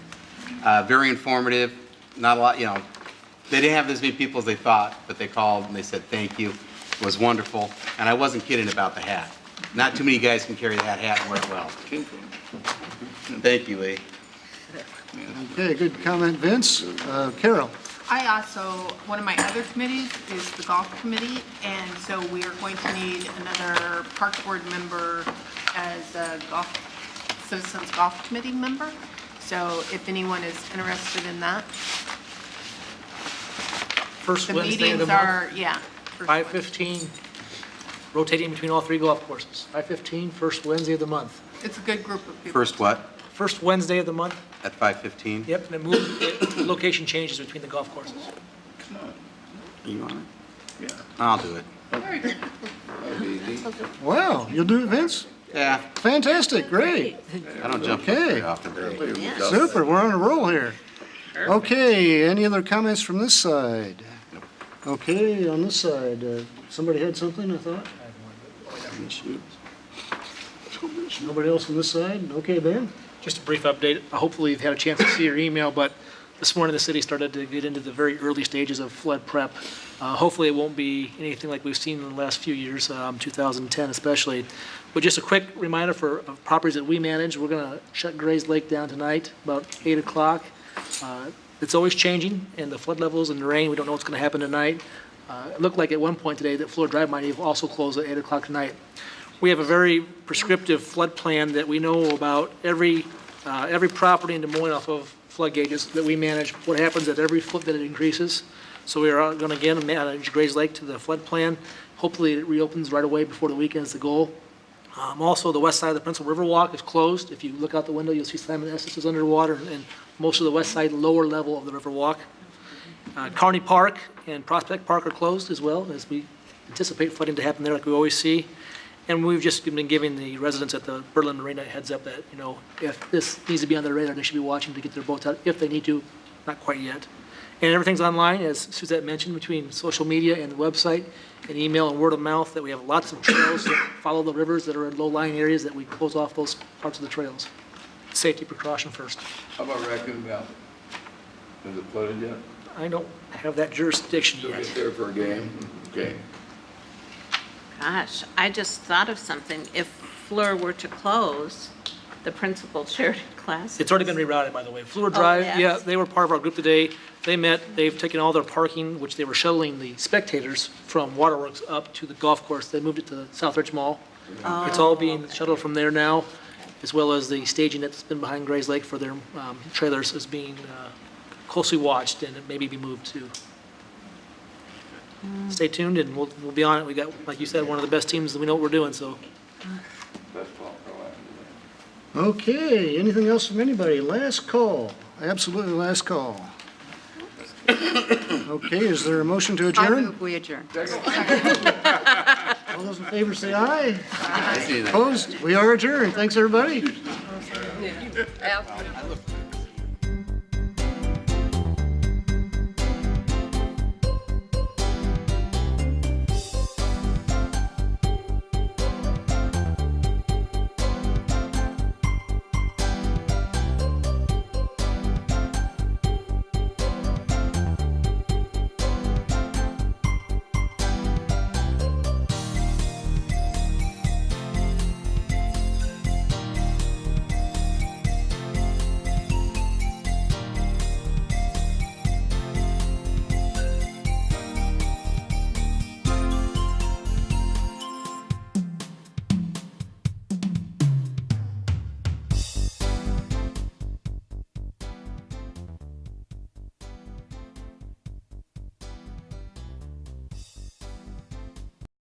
Very informative. Not a lot, they didn't have as many people as they thought, but they called and they said thank you. It was wonderful. And I wasn't kidding about the hat. Not too many guys can carry that hat and wear it well. Thank you, Lee. Okay, good comment, Vince. Carol? I also, one of my other committees is the golf committee, and so we are going to need another park board member as a citizens golf committee member. So if anyone is interested in that. First The Wednesday of the meetings month, are, yeah. 5:15, rotating between all 3 golf courses. 5:15, first Wednesday of the month. It's a good group of people. First what? First Wednesday of the month, At 5:15? yep, and it moves, location changes between the golf courses. You want it? Yeah. I'll do it. Wow, you'll do it, Vince? Yeah. Fantastic, great. I don't jump Okay. very often. Super, we're on a roll here. Okay, any other comments from this side? Okay, on this side, somebody had something, I thought? Nobody else on this side? Okay, Ben? Just a brief update. Hopefully you've had a chance to see your email, but this morning the city started to get into the very early stages of flood prep. Hopefully it won't be anything like we've seen in the last few years, 2010 especially. But just a quick reminder for properties that we manage, we're going to shut Gray's Lake down tonight, about 8 o'clock. It's always changing, and the flood levels and the rain, we don't know what's going to happen tonight. It looked like at one point today that Fleur Drive might have also closed at 8 o'clock tonight. We have a very prescriptive flood plan that we know about every property in Des Moines off of flood gauges that we manage, what happens at every foot that it increases. So we are going to again manage Gray's Lake to the flood plan. Hopefully it reopens right away before the weekend is the goal. Also, the west side of the Princeton River Walk is closed. If you look out the window, you'll see Simon Estes is underwater and most of the west side lower level of the River Walk. Kearney Park and Prospect Park are closed as well, as we anticipate flooding to happen there like we always see. And we've just been giving the residents at the Berlin Marina a heads up that, you know, if this needs to be on their radar, they should be watching to get their boats out if they need to, not quite yet. And everything's online, as Suzette mentioned, between social media and the website and email and word of mouth, that we have lots of trails that follow the rivers that are in low-lying areas that we close off those parts of the trails. Safety precaution first. How about Raccoon Valley? Is it flooded yet? I don't have that jurisdiction Still yet. get there for a game? Okay. Gosh, I just thought of something. If Fleur were to close, the principal Sheridan class. It's already been rerouted, by the way. Fleur Drive, yes. yeah, they were part of our group today. They met, they've taken all their parking, which they were shuttling the spectators from Waterworks up to the golf course. They moved it to Southridge Mall. It's all being shuttled from there now, as well as the staging that's been behind Gray's Lake for their trailers is being closely watched, and it may be moved too. Stay tuned, and we'll be on it. We got, like you said, one of the best teams, and we know what we're doing, so. Best ball pro. Okay, anything else from anybody? Last call, absolutely last call. Okay, is there a motion to I adjourn? move we adjourn. All those in favor say aye. Opposed? We are adjourned. Thanks, everybody. Yeah.